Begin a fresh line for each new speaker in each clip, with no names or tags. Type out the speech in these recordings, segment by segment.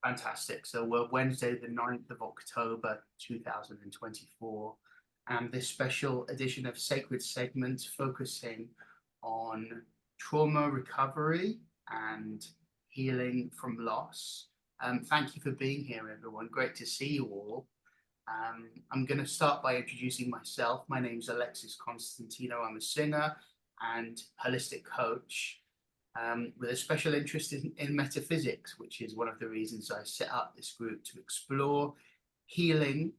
Fantastic. So we're Wednesday, the 9th of October, 2024, and this special edition of Sacred Segments focusing on trauma recovery and healing from loss. Thank you for being here, everyone. Great to see you all. I'm going to start by introducing myself. My name's Alexis Constantinou. I'm a singer and holistic coach. With a special interest in metaphysics, which is one of the reasons I set up this group to explore healing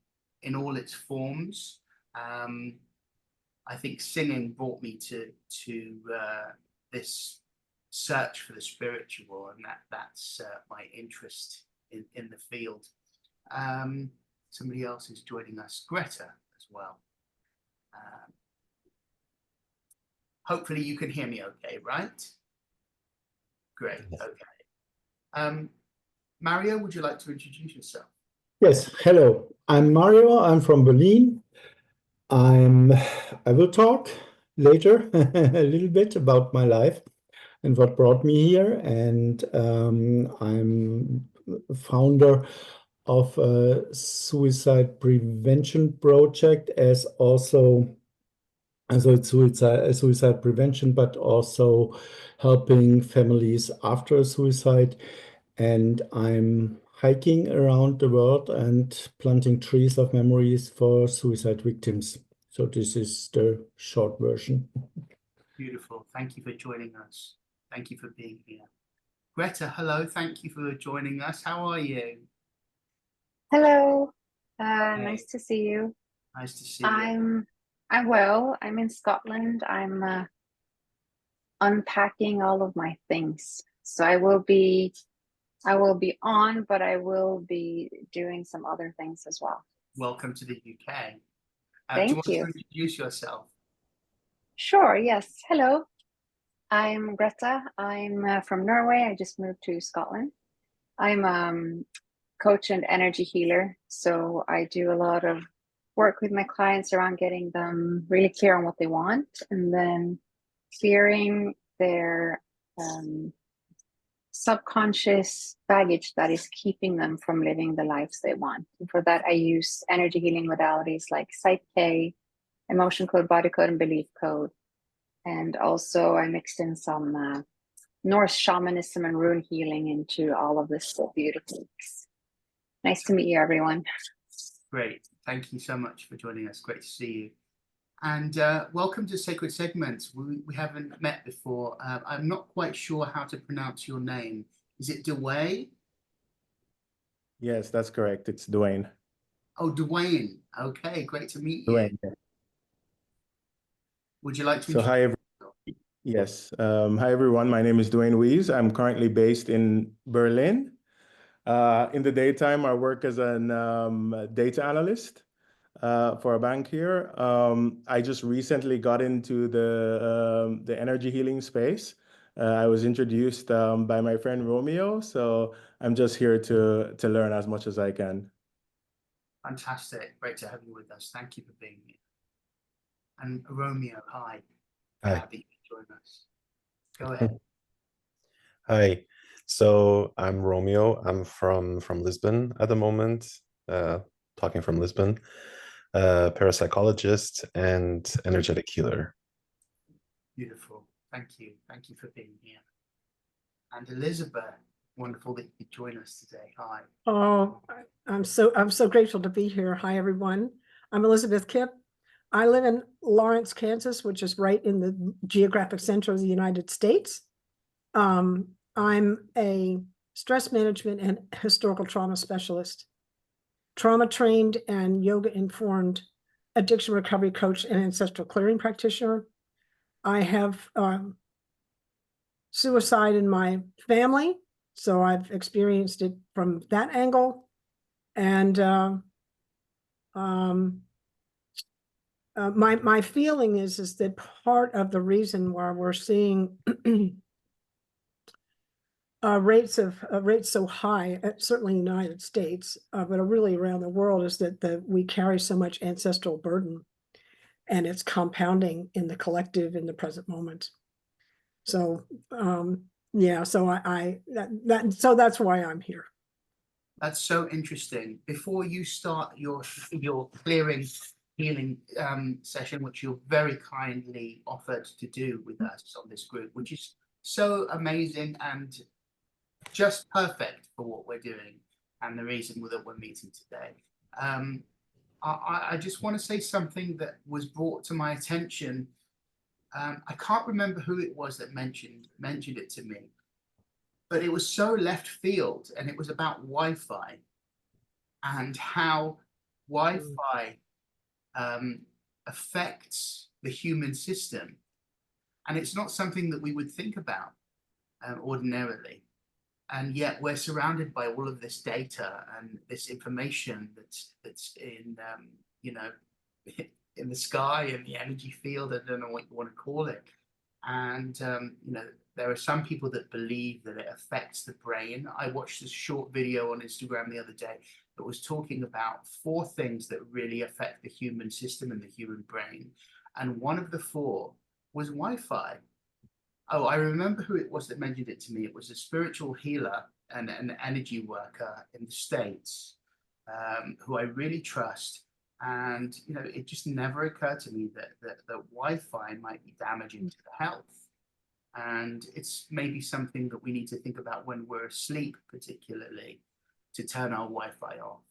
in all its forms. I think singing brought me to this search for the spiritual, and that's my interest in the field. Somebody else is joining us, Grethe, as well. Hopefully you can hear me okay, right? Great, okay. Mario, would you like to introduce yourself?
Yes, hello. I'm Mario. I'm from Berlin. I will talk later a little bit about my life and what brought me here. And I'm founder of a suicide prevention project, as it's suicide prevention, but also helping families after suicide. And I'm hiking around the world and planting trees of memories for suicide victims. So this is the short version.
Beautiful. Thank you for joining us. Thank you for being here. Grethe, hello. Thank you for joining us. How are you?
Hello. Nice to see you.
Nice to see you.
I'm well. I'm in Scotland. I'm unpacking all of my things. So I will be on, but I will be doing some other things as well.
Welcome to the UK.
Thank
do you want
you.
to introduce yourself?
Sure, yes. Hello. I'm Grethe. I'm from Norway. I just moved to Scotland. I'm coach and energy healer. So I do a lot of work with my clients around getting them really clear on what they want, and then clearing their subconscious baggage that is keeping them from living the lives they want. And for that, I use energy healing modalities like Psyche, emotion code, body code, and belief code. And also I mixed in some Norse shamanism and rune healing into all of this beautiful. Nice to meet you, everyone.
Great. Thank you so much for joining us. Great to see you. And welcome to Sacred Segments. We haven't met before. I'm not quite sure how to pronounce your name. Is it Dewane?
Yes, that's correct. It's Dewane.
Oh, Dewane. Okay, great to meet you.
Dewane.
Would you like to?
So hi, yes. Hi, everyone. My name is Dewane Weise. I'm currently based in Berlin. In the daytime, I work as a data analyst for a bank here. I just recently got into the energy healing space. I was introduced by my friend Romeo, so I'm just here to learn as much as I can.
Fantastic. Great to have you with us. Thank you for being here. And Romeo, hi.
Hi.
Happy to join us. Go ahead.
Hi. So I'm Romeo. I'm from Lisbon at the moment, talking from Lisbon. Parapsychologist and energetic healer.
Beautiful. Thank you. Thank you for being here. And Elizabeth, wonderful that you could join us today. Hi.
Oh, I'm so grateful to be here. Hi, everyone. I'm Elizabeth Kipp. I live in Lawrence, Kansas, which is right in the geographic center of the United States. I'm a stress management and historical trauma specialist, trauma trained and yoga informed addiction recovery coach and ancestral clearing practitioner. I have suicide in my family, so I've experienced it from that angle. And my feeling is that part of the reason why we're seeing rates so high, certainly in the United States, but really around the world, is that we carry so much ancestral burden, and it's compounding in the collective in the present moment. So yeah, so so that's why I'm here.
That's so interesting. Before you start your clearing healing session, which you're very kindly offered to do with us on this group, which is so amazing and just perfect for what we're doing and the reason that we're meeting today. I just want to say something that was brought to my attention. I can't remember who it was that mentioned it to me, but it was so left field, and it was about Wi-Fi and how Wi-Fi affects the human system. And it's not something that we would think about ordinarily. And yet we're surrounded by all of this data and this information that's in, you know, in the sky and the energy field. I don't know what you want to call it. And, you know, there are some people that believe that it affects the brain. I watched a short video on Instagram the other day that was talking about 4 things that really affect the human system and the human brain. And one of the 4 was Wi-Fi. Oh, I remember who it was that mentioned it to me. It was a spiritual healer and an energy worker in the States, who I really trust. And, you know, it just never occurred to me that Wi-Fi might be damaging to the health. And it's maybe something that we need to think about when we're asleep, particularly, to turn our Wi-Fi off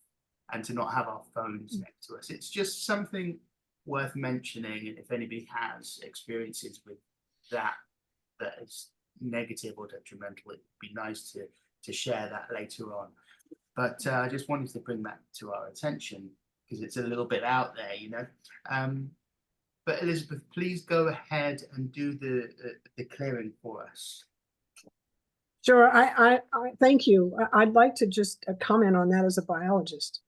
and to not have our phones next to us. It's just something worth mentioning. And if anybody has experiences with that is negative or detrimental, it would be nice to share that later on. But I just wanted to bring that to our attention because it's a little bit out there, you know. But Elizabeth, please go ahead and do the clearing for us.
Sure, I thank you. I'd like to just comment on that as a biologist.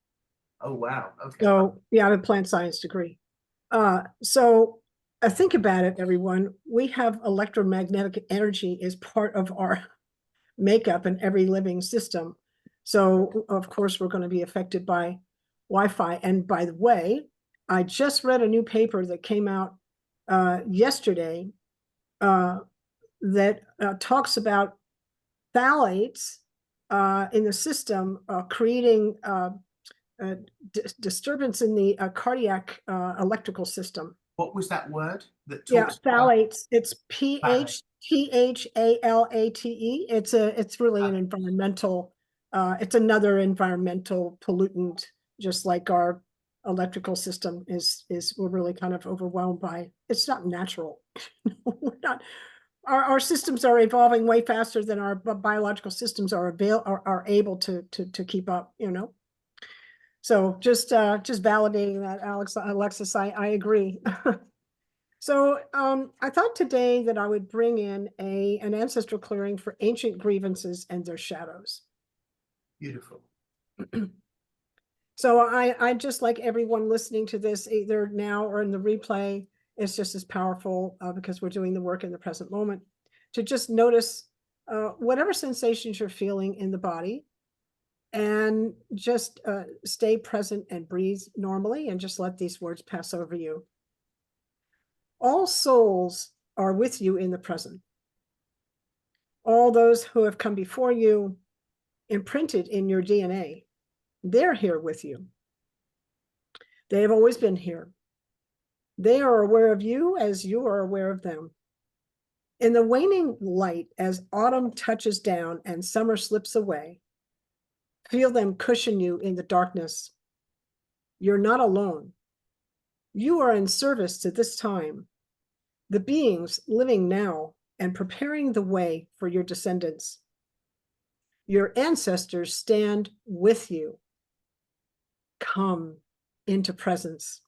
Oh, wow. Okay.
So, yeah, I have a plant science degree. Think about it, everyone. We have electromagnetic energy as part of our makeup in every living system. So, of course, we're going to be affected by Wi-Fi. And by the way, I just read a new paper that came out yesterday that talks about phthalates in the system creating disturbance in the cardiac electrical system.
What was that word?
Yeah, phthalates. It's PHTHALATE. It's really an environmental. It's another environmental pollutant, just like our electrical system is. We're really kind of overwhelmed by. It's not natural. We're not. Our systems are evolving way faster than our biological systems are able to keep up. You know. So just validating that, Alexis, I agree. So I thought today that I would bring in an ancestral clearing for ancient grievances and their shadows.
Beautiful.
So I just like everyone listening to this, either now or in the replay, it's just as powerful because we're doing the work in the present moment, to just notice whatever sensations you're feeling in the body, and just stay present and breathe normally, and just let these words pass over you. All souls are with you in the present. All those who have come before you, imprinted in your DNA, they're here with you. They have always been here. They are aware of you as you are aware of them. In the waning light, as autumn touches down and summer slips away, feel them cushion you in the darkness. You're not alone. You are in service to this time, the beings living now and preparing the way for your descendants. Your ancestors stand with you. Come into presence.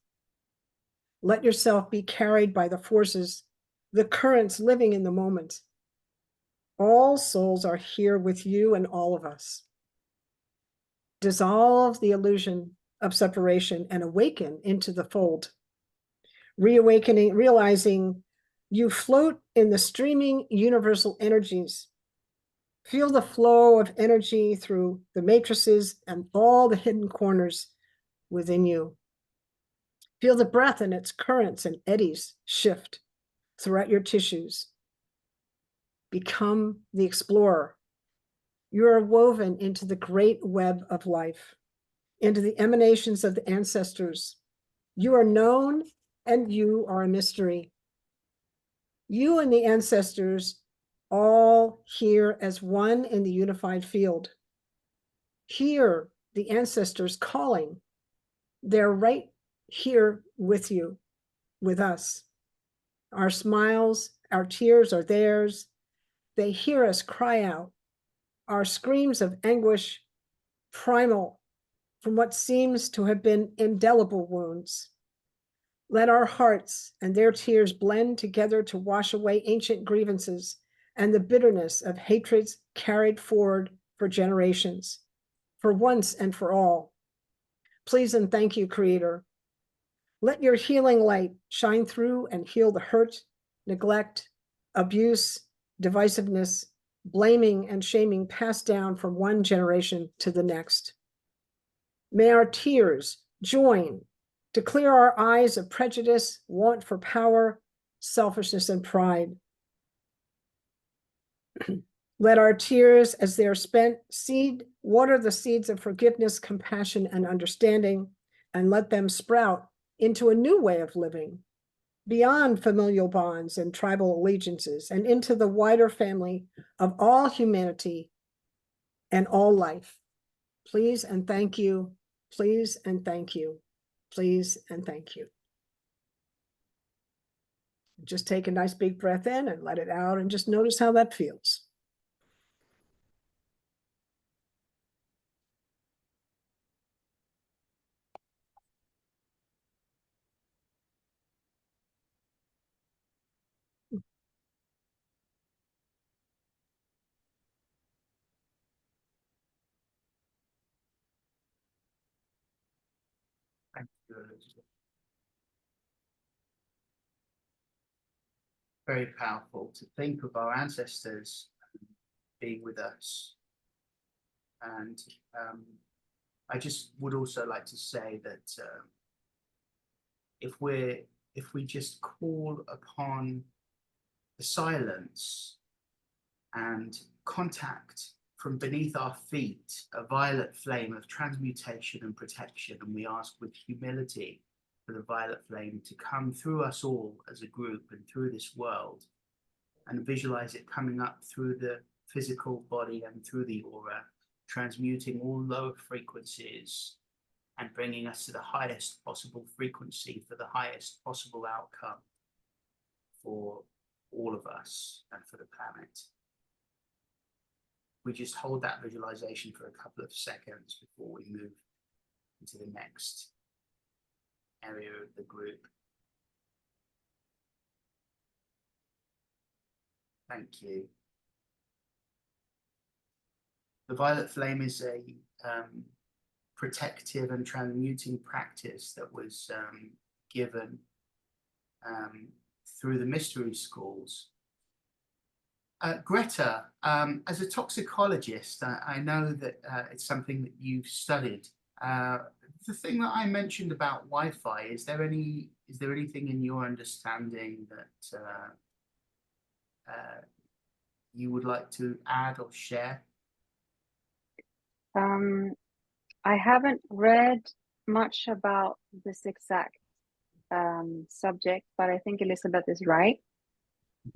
Let yourself be carried by the forces, the currents living in the moment. All souls are here with you and all of us. Dissolve the illusion of separation and awaken into the fold. Reawakening, realizing you float in the streaming universal energies. Feel the flow of energy through the matrices and all the hidden corners within you. Feel the breath and its currents and eddies shift throughout your tissues. Become the explorer. You are woven into the great web of life, into the emanations of the ancestors. You are known and you are a mystery. You and the ancestors all here as one in the unified field. Hear the ancestors calling. They're right here with you, with us. Our smiles, our tears are theirs. They hear us cry out. Our screams of anguish, primal, from what seems to have been indelible wounds. Let our hearts and their tears blend together to wash away ancient grievances and the bitterness of hatreds carried forward for generations, for once and for all. Please and thank you, Creator. Let your healing light shine through and heal the hurt, neglect, abuse, divisiveness, blaming and shaming passed down from one generation to the next. May our tears join to clear our eyes of prejudice, want for power, selfishness, and pride. Let our tears, as they are spent, water the seeds of forgiveness, compassion, and understanding, and let them sprout into a new way of living, beyond familial bonds and tribal allegiances, and into the wider family of all humanity and all life. Please and thank you. Please and thank you. Please and thank you. Just take a nice big breath in and let it out, and just notice how that feels.
Thank you, Elizabeth. Very powerful to think of our ancestors being with us. And I just would also like to say that if we just call upon the silence and contact from beneath our feet a violet flame of transmutation and protection, and we ask with humility for the violet flame to come through us all as a group and through this world, and visualize it coming up through the physical body and through the aura, transmuting all lower frequencies and bringing us to the highest possible frequency for the highest possible outcome for all of us and for the planet. We just hold that visualization for a couple of seconds before we move into the next area of the group. Thank you. The violet flame is a protective and transmuting practice that was given through the mystery schools. Grethe, as a toxicologist, I know that it's something that you've studied. The thing that I mentioned about Wi-Fi, is there anything in your understanding that you would like to add or share?
I haven't read much about this exact subject, but I think Elizabeth is right.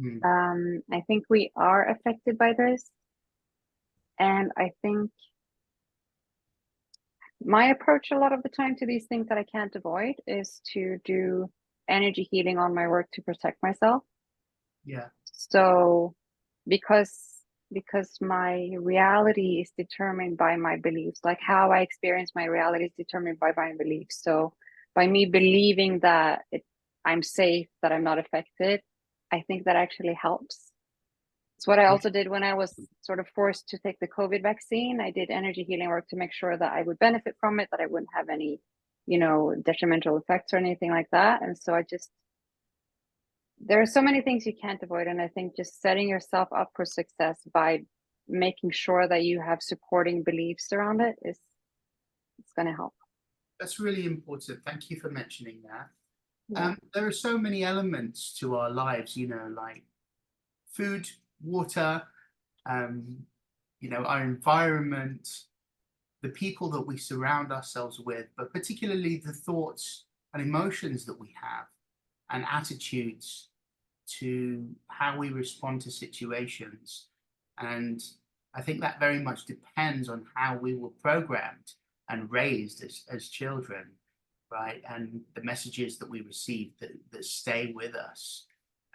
Mm-hmm. I think we are affected by this. And I think my approach a lot of the time to these things that I can't avoid is to do energy healing on my work to protect myself.
Yeah.
So because my reality is determined by my beliefs, like how I experience my reality is determined by my beliefs. So by me believing that I'm safe, that I'm not affected, I think that actually helps. It's what I also did when I was sort of forced to take the COVID vaccine. I did energy healing work to make sure that I would benefit from it, that I wouldn't have any, detrimental effects or anything like that. And so there are so many things you can't avoid. And I think just setting yourself up for success by making sure that you have supporting beliefs around it it's going to help.
That's really important. Thank you for mentioning that. Yeah. There are so many elements to our lives, like food, water, our environment, the people that we surround ourselves with, but particularly the thoughts and emotions that we have and attitudes to how we respond to situations. And I think that very much depends on how we were programmed and raised as children, right? And the messages that we receive that stay with us.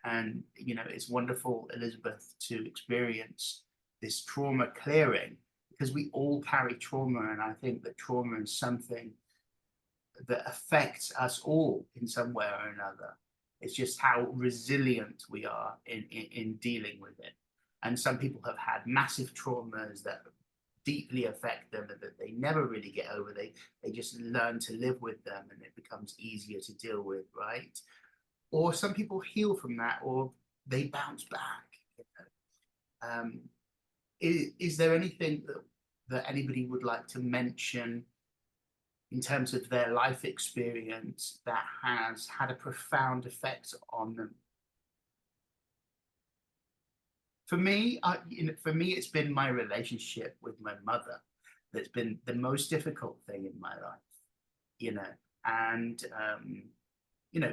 And, it's wonderful, Elizabeth, to experience this trauma clearing, because we all carry trauma. And I think that trauma is something that affects us all in some way or another. It's just how resilient we are in dealing with it. And some people have had massive traumas that deeply affect them and that they never really get over. They just learn to live with them, and it becomes easier to deal with, right? Or some people heal from that, or they bounce back. Is there anything that anybody would like to mention in terms of their life experience that has had a profound effect on them? For me, it's been my relationship with my mother that's been the most difficult thing in my life, and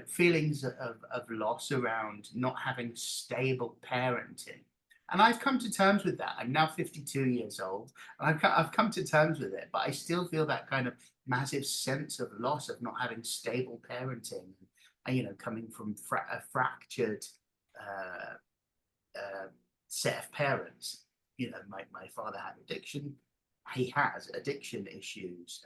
feelings of loss around not having stable parenting. And I've come to terms with that. I'm now 52 years old, and I've come to terms with it, but I still feel that kind of massive sense of loss of not having stable parenting, and, coming from a fractured set of parents. My father had addiction. He has addiction issues.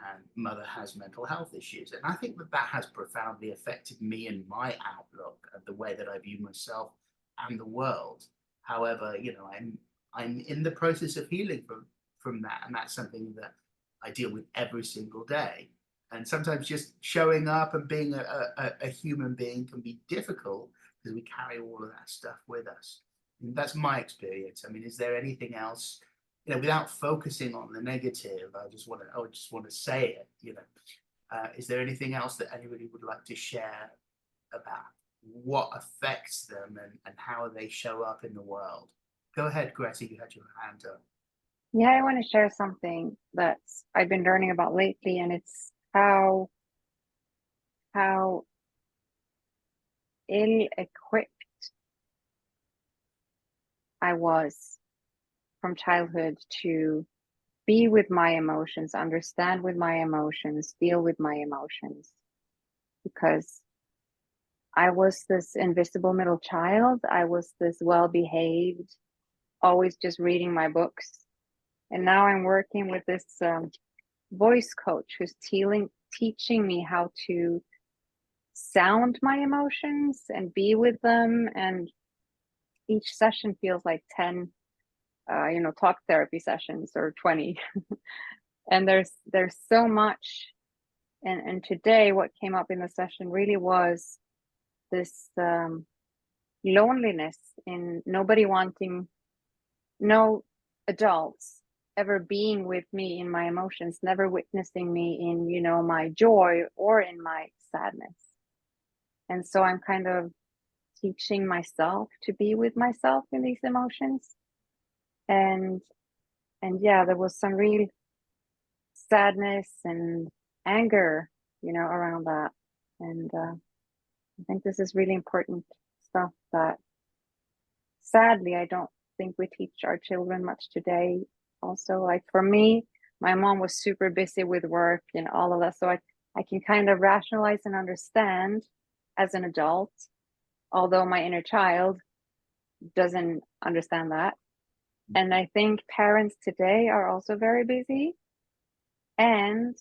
And mother has mental health issues. And I think that has profoundly affected me and my outlook and the way that I view myself and the world. However, I'm in the process of healing from that. And that's something that I deal with every single day. And sometimes just showing up and being a human being can be difficult because we carry all of that stuff with us. And that's my experience. I mean, is there anything else? Without focusing on the negative, I just want to say it. Is there anything else that anybody would like to share about what affects them and how they show up in the world? Go ahead, Grethe, you had your hand up.
Yeah, I want to share something that I've been learning about lately, and it's how ill-equipped I was from childhood to be with my emotions, understand with my emotions, deal with my emotions, because I was this invisible middle child. I was this well-behaved, always just reading my books. And now I'm working with this voice coach who's teaching me how to sound my emotions and be with them. And each session feels like 10 talk therapy sessions, or 20. And there's so much. And today what came up in the session really was this loneliness in no adults ever being with me in my emotions, never witnessing me in, my joy or in my sadness. And so I'm kind of teaching myself to be with myself in these emotions. And yeah, there was some real sadness and anger, around that. And I think this is really important stuff that sadly I don't think we teach our children much today. Also, like for me, my mom was super busy with work and all of that, so I can kind of rationalize and understand as an adult, although my inner child doesn't understand that. And I think parents today are also very busy, and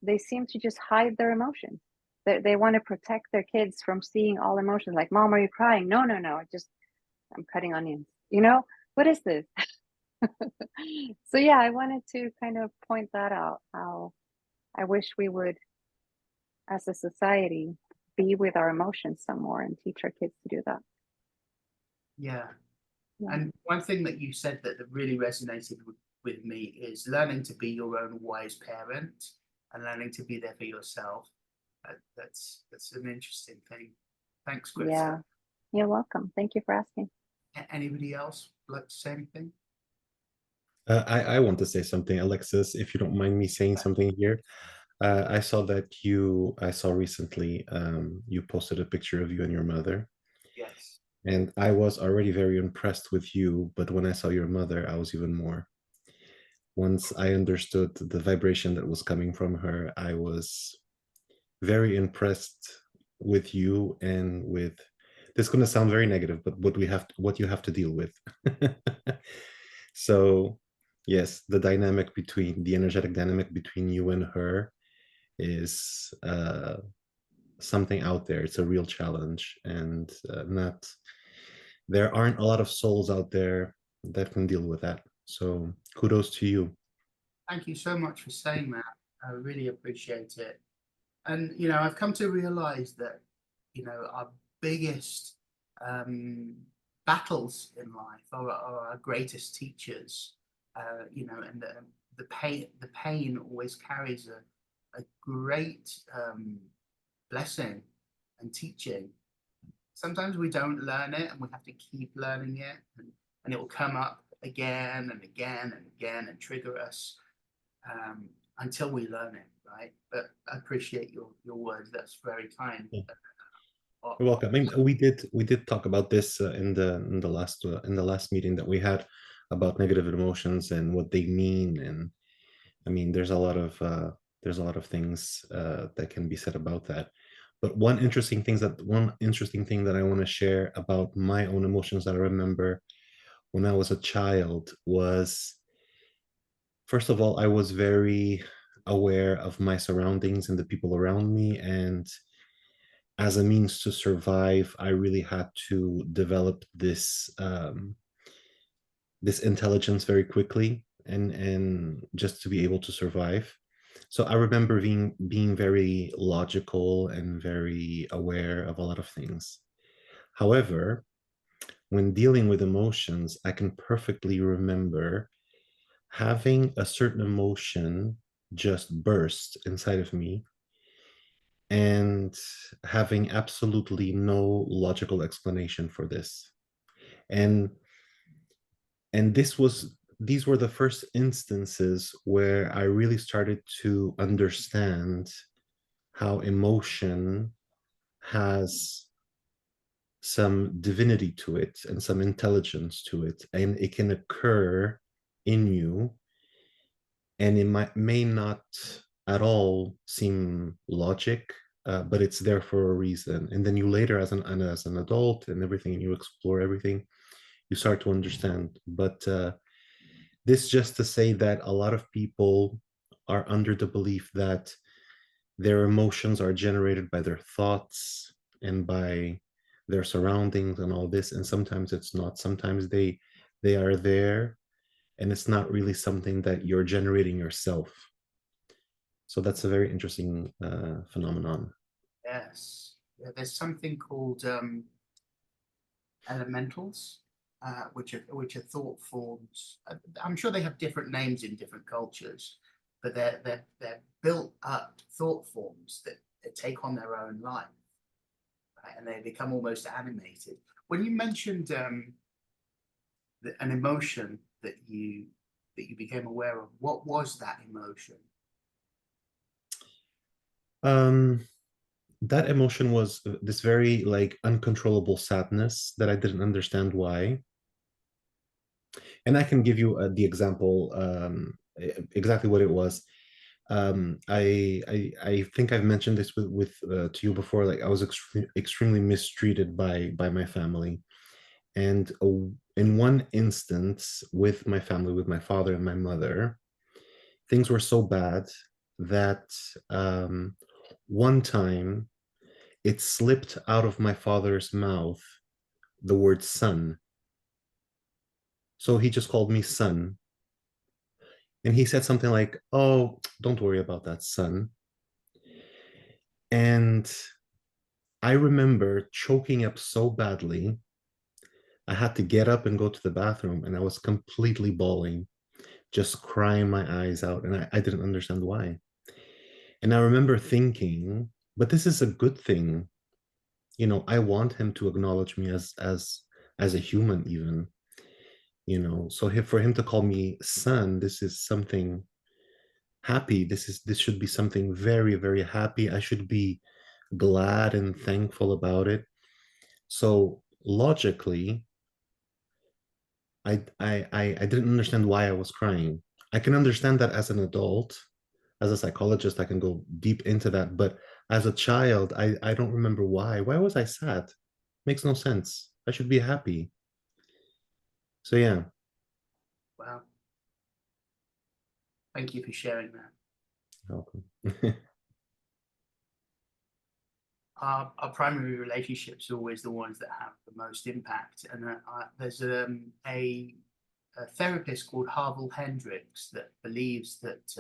they seem to just hide their emotions. They want to protect their kids from seeing all emotions. Like, Mom, are you crying? No, I'm cutting onions. What is this? So yeah, I wanted to kind of point that out, how I wish we would, as a society, be with our emotions some more and teach our kids to do that.
Yeah. And one thing that you said that really resonated with me is learning to be your own wise parent and learning to be there for yourself. That's an interesting thing. Thanks, Grethe.
Yeah, you're welcome. Thank you for asking.
Anybody else like to say anything?
I want to say something, Alexis, if you don't mind me saying something here. I saw recently you posted a picture of you and your mother.
Yes.
And I was already very impressed with you, but when I saw your mother, I was even more. Once I understood the vibration that was coming from her, I was very impressed with you and with, this is going to sound very negative, but what you have to deal with. So yes, the energetic dynamic between you and her is something out there. It's a real challenge, and there aren't a lot of souls out there that can deal with that. So kudos to you.
Thank you so much for saying that. I really appreciate it. And, I've come to realize that, our biggest battles in life are our greatest teachers, and the pain always carries a great blessing and teaching. Sometimes we don't learn it and we have to keep learning it, and it will come up again and again and again and trigger us until we learn it, right? But I appreciate your words. That's very kind.
Yeah. You're welcome. I mean, we did talk about this in the last meeting that we had about negative emotions and what they mean, and I mean, there's a lot of things that can be said about that. But one interesting thing that I want to share about my own emotions that I remember when I was a child was, first of all, I was very aware of my surroundings and the people around me, and as a means to survive, I really had to develop this this intelligence very quickly, and just to be able to survive. So I remember being very logical and very aware of a lot of things. However, when dealing with emotions, I can perfectly remember having a certain emotion just burst inside of me and having absolutely no logical explanation for this. And these were the first instances where I really started to understand how emotion has some divinity to it and some intelligence to it, and it can occur in you, and it may not at all seem logic, but it's there for a reason. And then you later, as an adult and everything, and you explore everything, you start to understand. But this just to say that a lot of people are under the belief that their emotions are generated by their thoughts and by their surroundings and all this, and sometimes it's not. Sometimes they are there, and it's not really something that you're generating yourself. So that's a very interesting phenomenon.
Yes. Yeah, there's something called elementals, which are thought forms. I'm sure they have different names in different cultures, but they're built up thought forms that take on their own life, right? And they become almost animated. When you mentioned an emotion that you became aware of, what was that emotion?
That emotion was this very uncontrollable sadness that I didn't understand why. And I can give you the example, exactly what it was. I think I've mentioned this with to you before. Like, I was extremely mistreated by my family, and in one instance with my family, with my father and my mother, things were so bad that one time it slipped out of my father's mouth the word son. So he just called me son. And he said something like, "Oh, don't worry about that, son." And I remember choking up so badly, I had to get up and go to the bathroom, and I was completely bawling, just crying my eyes out, and I didn't understand why. And I remember thinking, but this is a good thing. I want him to acknowledge me as a human even. you know. So for him to call me son, this is something happy. This should be something very, very happy. I should be glad and thankful about it. So logically, I didn't understand why I was crying. I can understand that as an adult. As a psychologist, I can go deep into that. But as a child, I don't remember why. Why was I sad? Makes no sense. I should be happy. So yeah.
Wow. Thank you for sharing that.
Welcome.
Our primary relationships are always the ones that have the most impact. And there's a therapist called Harville Hendricks that believes that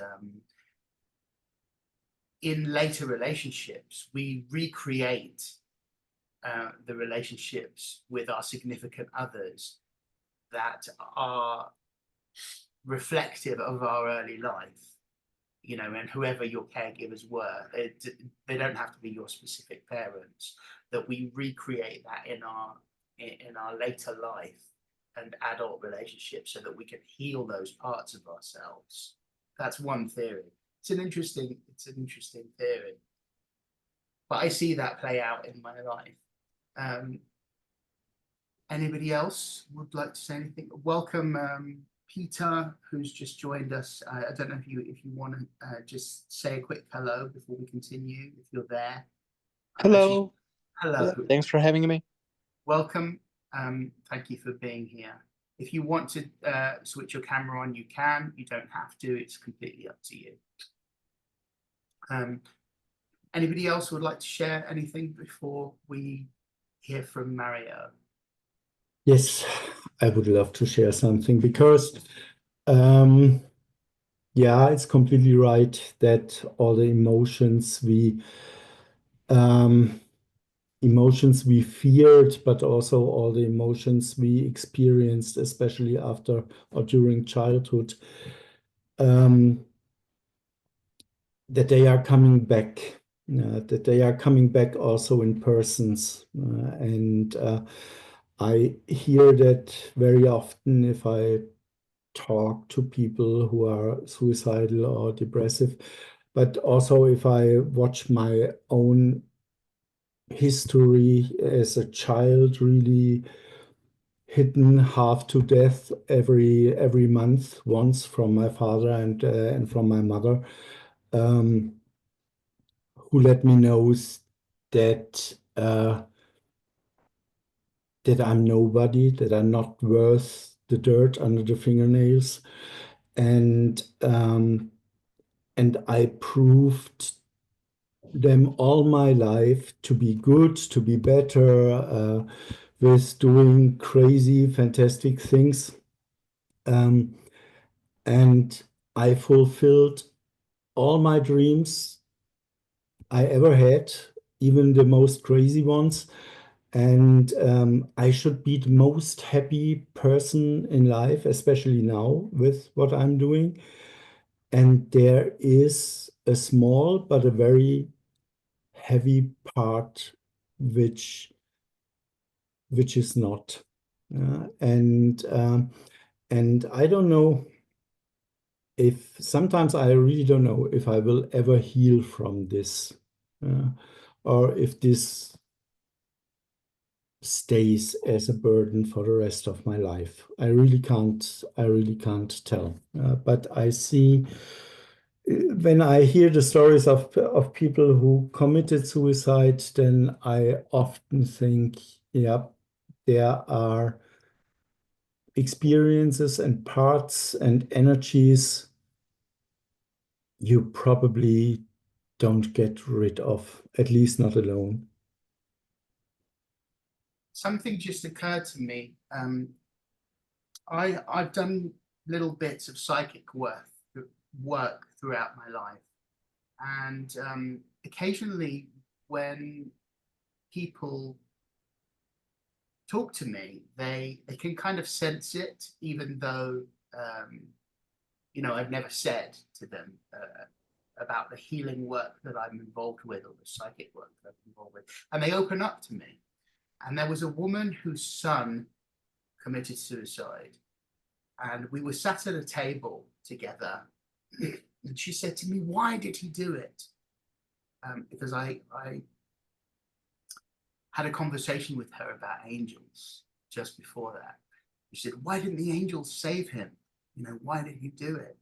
in later relationships, we recreate the relationships with our significant others that are reflective of our early life. You know, and whoever your caregivers were, they don't have to be your specific parents, that we recreate that in our later life and adult relationships so that we can heal those parts of ourselves. That's one theory. It's an interesting theory. But I see that play out in my life. Anybody else would like to say anything? Welcome, Peter, who's just joined us. I don't know if you want to just say a quick hello before we continue, if you're there.
Hello.
Hello.
Thanks for having me.
Welcome. Thank you for being here. If you want to switch your camera on, you can. You don't have to. It's completely up to you. Anybody else would like to share anything before we hear from Mario?
Yes, I would love to share something because, yeah, it's completely right that all the emotions we feared, but also all the emotions we experienced, especially after or during childhood, that they are coming back. That they are coming back also in persons, and I hear that very often if I talk to people who are suicidal or depressive, but also if I watch my own history as a child, really hidden half to death every month, once from my father and from my mother, who let me know that that I'm nobody, that I'm not worth the dirt under the fingernails, and I proved them all my life to be good, to be better, with doing crazy, fantastic things, and I fulfilled all my dreams I ever had, even the most crazy ones. And I should be the most happy person in life, especially now with what I'm doing. And there is a small but a very heavy part which is not. And I don't know if sometimes I really don't know if I will ever heal from this, or if this stays as a burden for the rest of my life. I really can't tell. But I see when I hear the stories of people who committed suicide, then I often think, yeah, there are experiences and parts and energies you probably don't get rid of, at least not alone.
Something just occurred to me. I've done little bits of psychic work throughout my life, and occasionally when people talk to me, they can kind of sense it, even though you know, I've never said to them about the healing work that I'm involved with or the psychic work that I'm involved with, and they open up to me. And there was a woman whose son committed suicide, and we were sat at a table together, and she said to me, "Why did he do it?" Because I had a conversation with her about angels just before that. She said, "Why didn't the angels save him? You know, why did he do it?"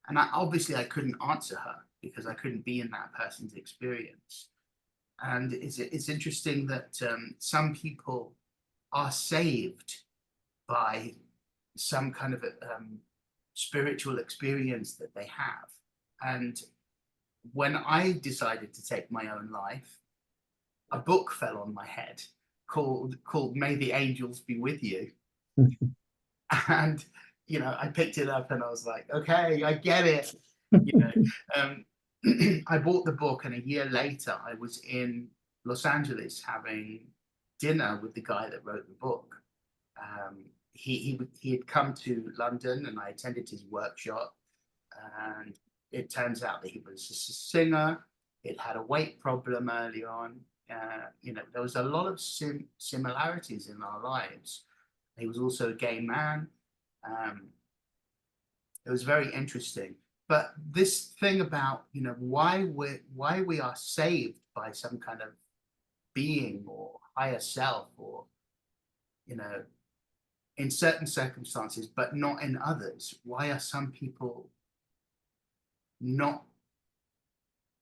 And obviously I couldn't answer her because I couldn't be in that person's experience. And it's interesting that some people are saved by some kind of spiritual experience that they have. And when I decided to take my own life, a book fell on my head called May the Angels Be With You. And, you know, I picked it up and I was like, okay, I get it. You know, I bought the book, and a year later I was in Los Angeles having dinner with the guy that wrote the book. He had come to London, and I attended his workshop, and it turns out that he was a singer. It had a weight problem early on. You know, there was a lot of similarities in our lives. He was also a gay man. It was very interesting. But this thing about, you know, why we are saved by some kind of being or higher self, or, you know, in certain circumstances, but not in others. Why are some people not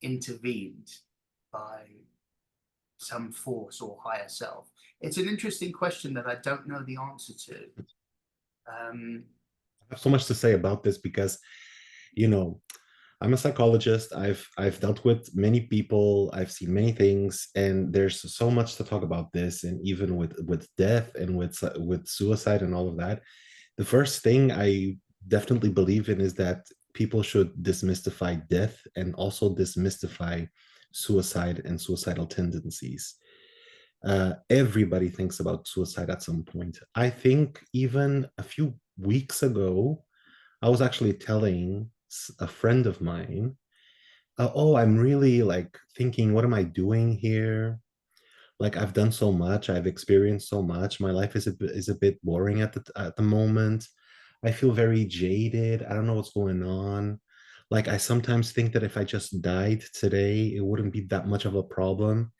intervened by some force or higher self? It's an interesting question that I don't know the answer to.
I have so much to say about this because, you know, I'm a psychologist. I've dealt with many people. I've seen many things, and there's so much to talk about this. And even with death and with suicide and all of that, the first thing I definitely believe in is that people should demystify death and also demystify suicide and suicidal tendencies. Everybody thinks about suicide at some point. I think even a few weeks ago, I was actually telling a friend of mine, oh, I'm really like thinking, what am I doing here? Like, I've done so much, I've experienced so much. My life is a bit boring at the moment. I feel very jaded. I don't know what's going on. Like, I sometimes think that if I just died today, it wouldn't be that much of a problem.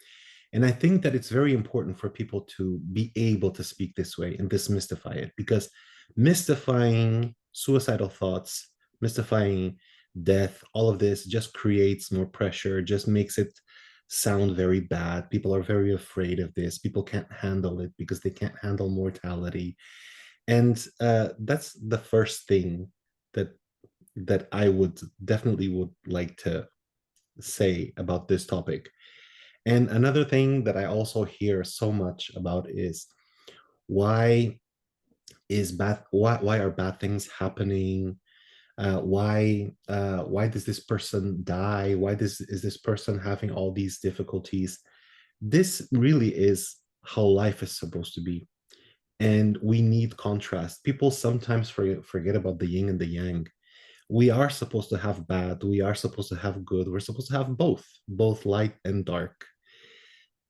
And I think that it's very important for people to be able to speak this way and demystify it, because mystifying suicidal thoughts, mystifying death, all of this just creates more pressure, just makes it sound very bad. People are very afraid of this. People can't handle it because they can't handle mortality. And that's the first thing that I would definitely like to say about this topic. And another thing that I also hear so much about is why are bad things happening? Why does this person die? Why is this person having all these difficulties? This really is how life is supposed to be. And we need contrast. People sometimes forget about the yin and the yang. We are supposed to have bad, we are supposed to have good, we're supposed to have both light and dark.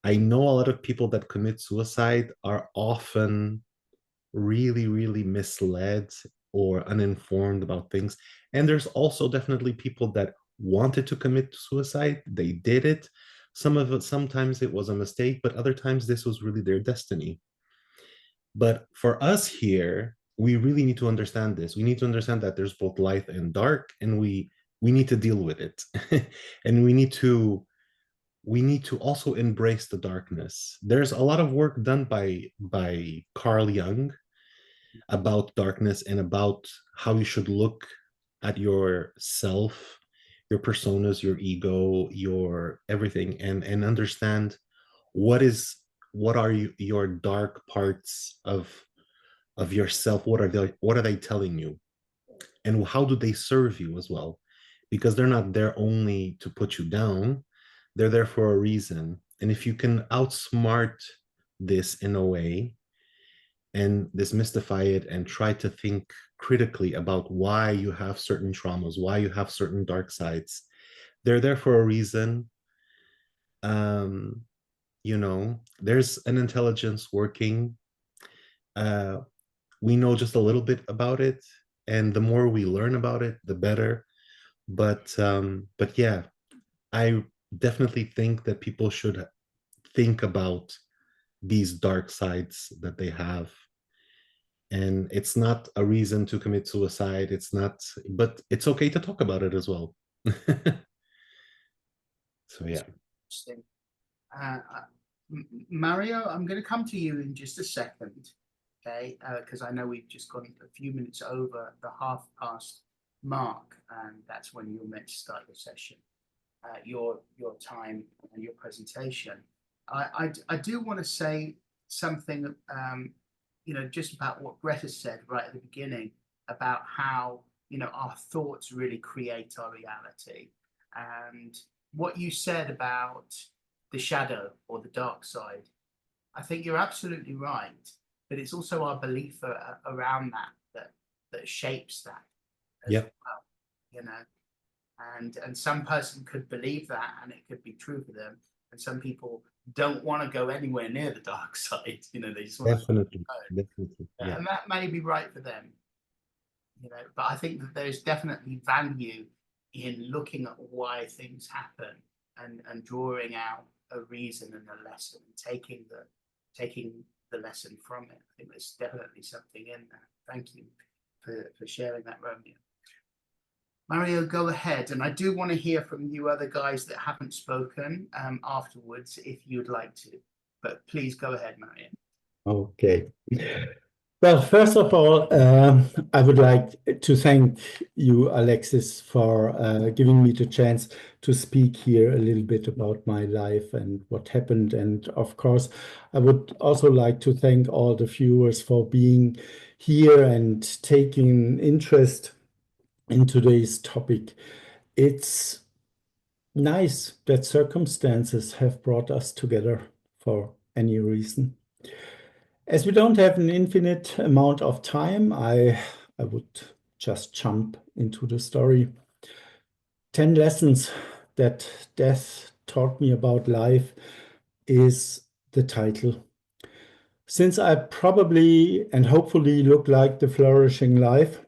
I know a lot of people that commit suicide are often really, really misled or uninformed about things. And there's also definitely people that wanted to commit suicide. They did it. Sometimes it was a mistake, but other times this was really their destiny. But for us here, we really need to understand this. We need to understand that there's both light and dark, and we need to deal with it. And we need to also embrace the darkness. There's a lot of work done by Carl Jung about darkness and about how you should look at yourself, your personas, your ego, your everything, and understand what are your dark parts of yourself. What are they telling you, and how do they serve you as well? Because they're not there only to put you down. They're there for a reason. And if you can outsmart this in a way and demystify it and try to think critically about why you have certain traumas, why you have certain dark sides, they're there for a reason. You know, there's an intelligence working. we know just a little bit about it, and the more we learn about it, the better. But yeah, I definitely think that people should think about these dark sides that they have. And it's not a reason to commit suicide. It's not, but it's okay to talk about it as well. So yeah.
Interesting. Mario, I'm going to come to you in just a second, okay? Because I know we've just gone a few minutes over the half-past mark, and that's when you're meant to start your session, your time and your presentation. I do want to say something, just about what Grethe said right at the beginning about how, our thoughts really create our reality. And what you said about the shadow or the dark side, I think you're absolutely right. But it's also our belief around that shapes that as well, and some person could believe that and it could be true for them. And some people don't want to go anywhere near the dark side. They just want
definitely.
Yeah. And that may be right for them. But I think that there's definitely value in looking at why things happen and drawing out a reason and a lesson and taking the lesson from it. I think there's definitely something in there. Thank you for sharing that, Romeo. Mario, go ahead. And I do want to hear from you other guys that haven't spoken afterwards if you'd like to. But please go ahead, Mario.
Okay. Well, first of all, I would like to thank you, Alexis, for giving me the chance to speak here a little bit about my life and what happened. And of course, I would also like to thank all the viewers for being here and taking interest in today's topic. It's nice that circumstances have brought us together for any reason. As we don't have an infinite amount of time, I would just jump into the story. 10 lessons that death taught me about life is the title. Since I probably and hopefully look like the flourishing life,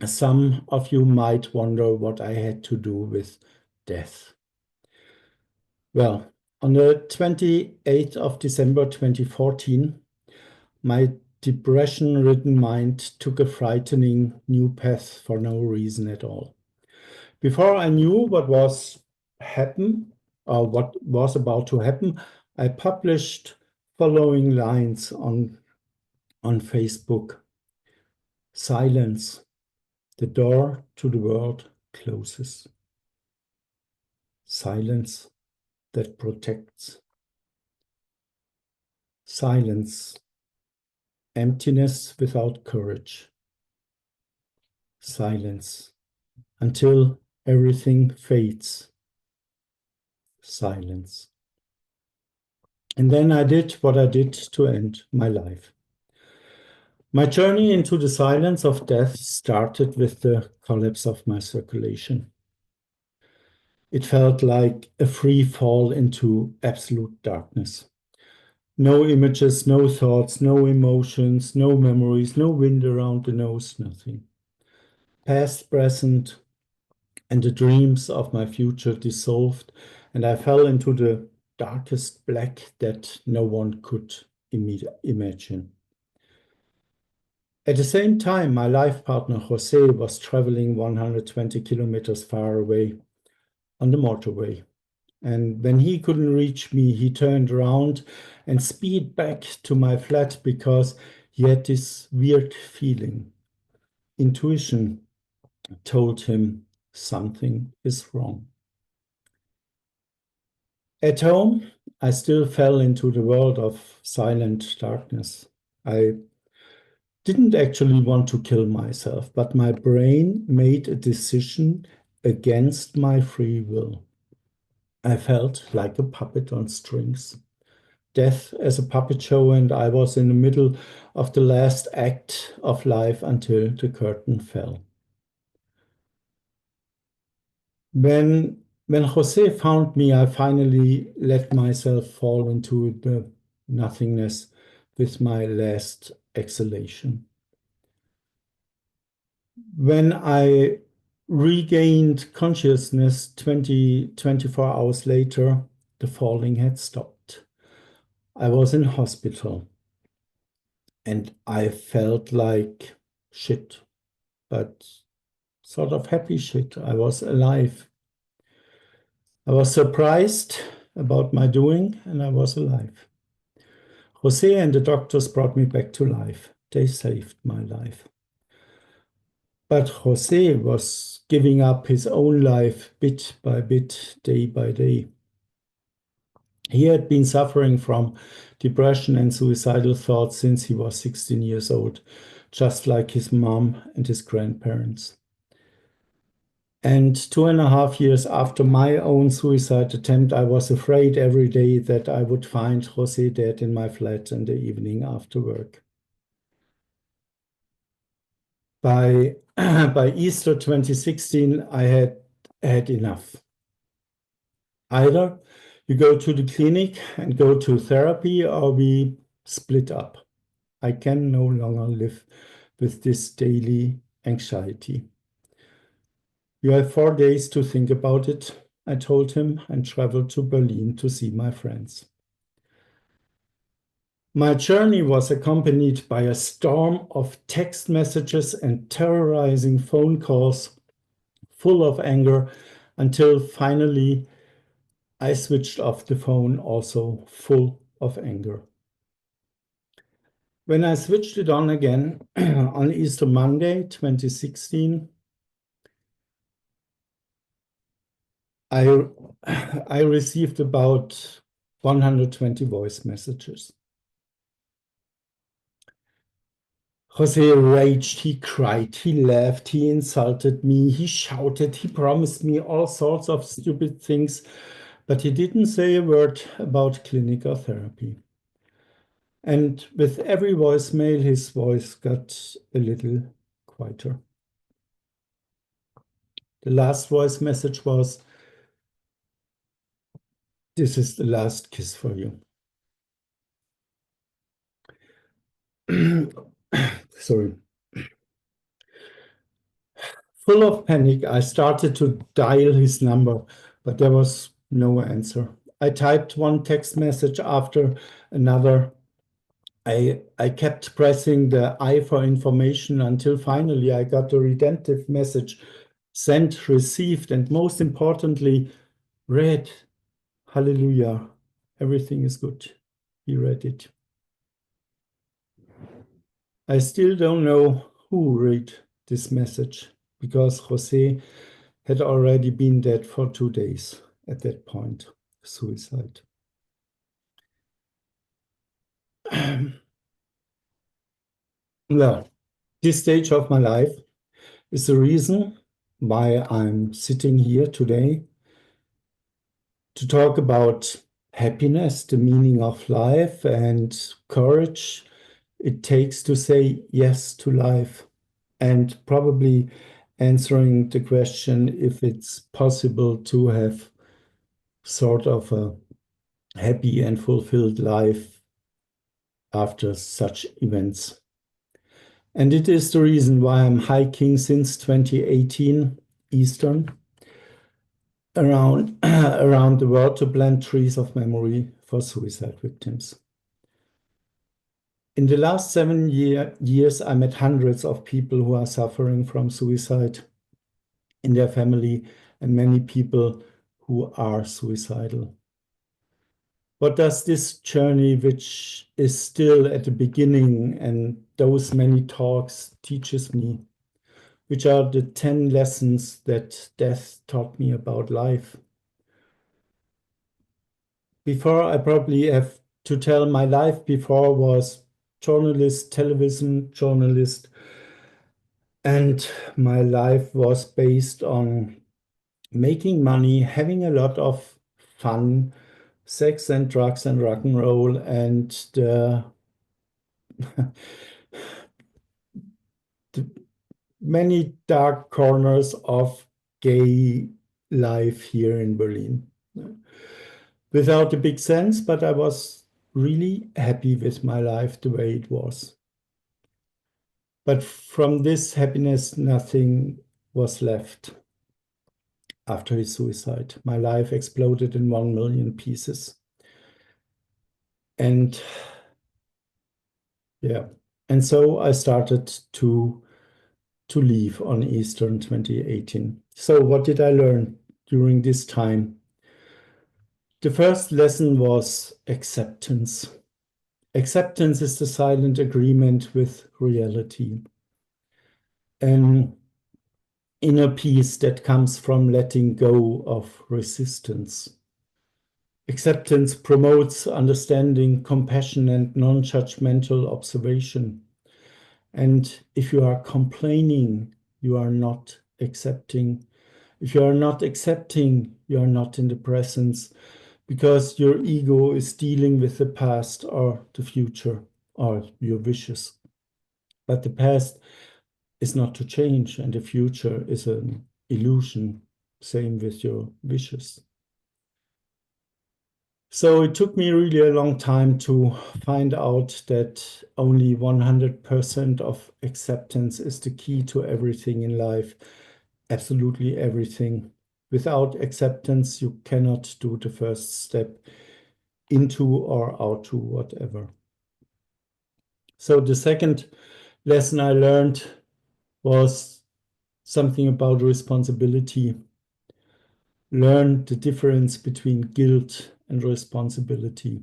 some of you might wonder what I had to do with death. Well, on the 28th of December 2014, my depression-ridden mind took a frightening new path for no reason at all. Before I knew what was about to happen, I published following lines on Facebook. Silence. The door to the world closes. Silence that protects. Silence. Emptiness without courage. Silence. Until everything fades. Silence. And then I did what I did to end my life. My journey into the silence of death started with the collapse of my circulation. It felt like a free fall into absolute darkness. No images, no thoughts, no emotions, no memories, no wind around the nose, nothing. Past, present, and the dreams of my future dissolved, and I fell into the darkest black that no one could imagine. At the same time, my life partner Jose was traveling 120 kilometers far away on the motorway. And when he couldn't reach me, he turned around and speed back to my flat because he had this weird feeling. Intuition told him something is wrong. At home, I still fell into the world of silent darkness. I didn't actually want to kill myself, but my brain made a decision against my free will. I felt like a puppet on strings. Death as a puppet show, and I was in the middle of the last act of life until the curtain fell. When Jose found me, I finally let myself fall into the nothingness with my last exhalation. When I regained consciousness 24 hours later, the falling had stopped. I was in hospital and I felt like shit, but sort of happy shit. I was alive. I was surprised about my doing and I was alive. Jose and the doctors brought me back to life. They saved my life. But Jose was giving up his own life bit by bit, day by day. He had been suffering from depression and suicidal thoughts since he was 16 years old, just like his mom and his grandparents. And 2.5 years after my own suicide attempt, I was afraid every day that I would find Jose dead in my flat in the evening after work. By Easter 2016, I had had enough. Either you go to the clinic and go to therapy, or we split up. I can no longer live with this daily anxiety. You have 4 days to think about it, I told him, and traveled to Berlin to see my friends. My journey was accompanied by a storm of text messages and terrorizing phone calls full of anger until finally I switched off the phone, also full of anger. When I switched it on again on Easter Monday, 2016, I received about 120 voice messages. Jose raged, he cried, he laughed, he insulted me, he shouted, he promised me all sorts of stupid things, but he didn't say a word about clinic or therapy. And with every voicemail, his voice got a little quieter. The last voice message was, "This is the last kiss for you." Sorry. Full of panic, I started to dial his number, but there was no answer. I typed one text message after another. I kept pressing the I for information until finally I got a redemptive message, sent, received, and most importantly, read. Hallelujah. Everything is good. He read it. I still don't know who read this message because Jose had already been dead for 2 days at that point, suicide. Well, this stage of my life is the reason why I'm sitting here today to talk about happiness, the meaning of life, and courage it takes to say yes to life, and probably answering the question if it's possible to have sort of a happy and fulfilled life after such events. And it is the reason why I'm hiking since 2018 Eastern around the world to plant trees of memory for suicide victims. In the last 7 years, I met hundreds of people who are suffering from suicide in their family and many people who are suicidal. What does this journey, which is still at the beginning, and those many talks teaches me? Which are the 10 lessons that death taught me about life? Before, I probably have to tell my life before was journalist, television journalist, and my life was based on making money, having a lot of fun, sex and drugs and rock and roll, and the many dark corners of gay life here in Berlin. Without a big sense, but I was really happy with my life the way it was. But from this happiness, nothing was left after his suicide. My life exploded in 1 million pieces. And yeah, and so I started to leave on Easter in 2018. So what did I learn during this time? The first lesson was acceptance. Acceptance is the silent agreement with reality. An inner peace that comes from letting go of resistance. Acceptance promotes understanding, compassion, and non-judgmental observation. And if you are complaining, you are not accepting. If you are not accepting, you are not in the presence, because your ego is dealing with the past or the future or your wishes. But the past is not to change, and the future is an illusion. Same with your wishes. So it took me really a long time to find out that only 100% of acceptance is the key to everything in life, absolutely everything. Without acceptance, you cannot do the first step into or out to whatever. So the second lesson I learned was something about responsibility. Learn the difference between guilt and responsibility.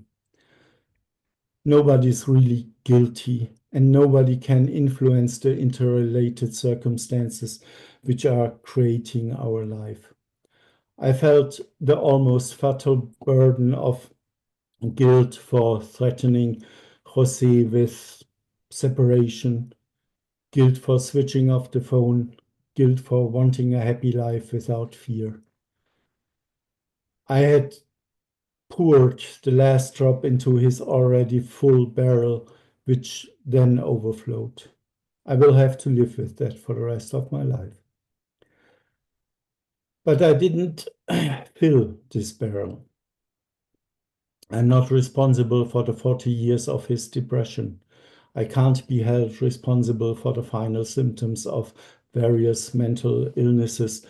Nobody's really guilty, and nobody can influence the interrelated circumstances which are creating our life. I felt the almost fatal burden of guilt for threatening Jose with separation, guilt for switching off the phone, guilt for wanting a happy life without fear. I had poured the last drop into his already full barrel, which then overflowed. I will have to live with that for the rest of my life. But I didn't fill this barrel. I'm not responsible for the 40 years of his depression. I can't be held responsible for the final symptoms of various mental illnesses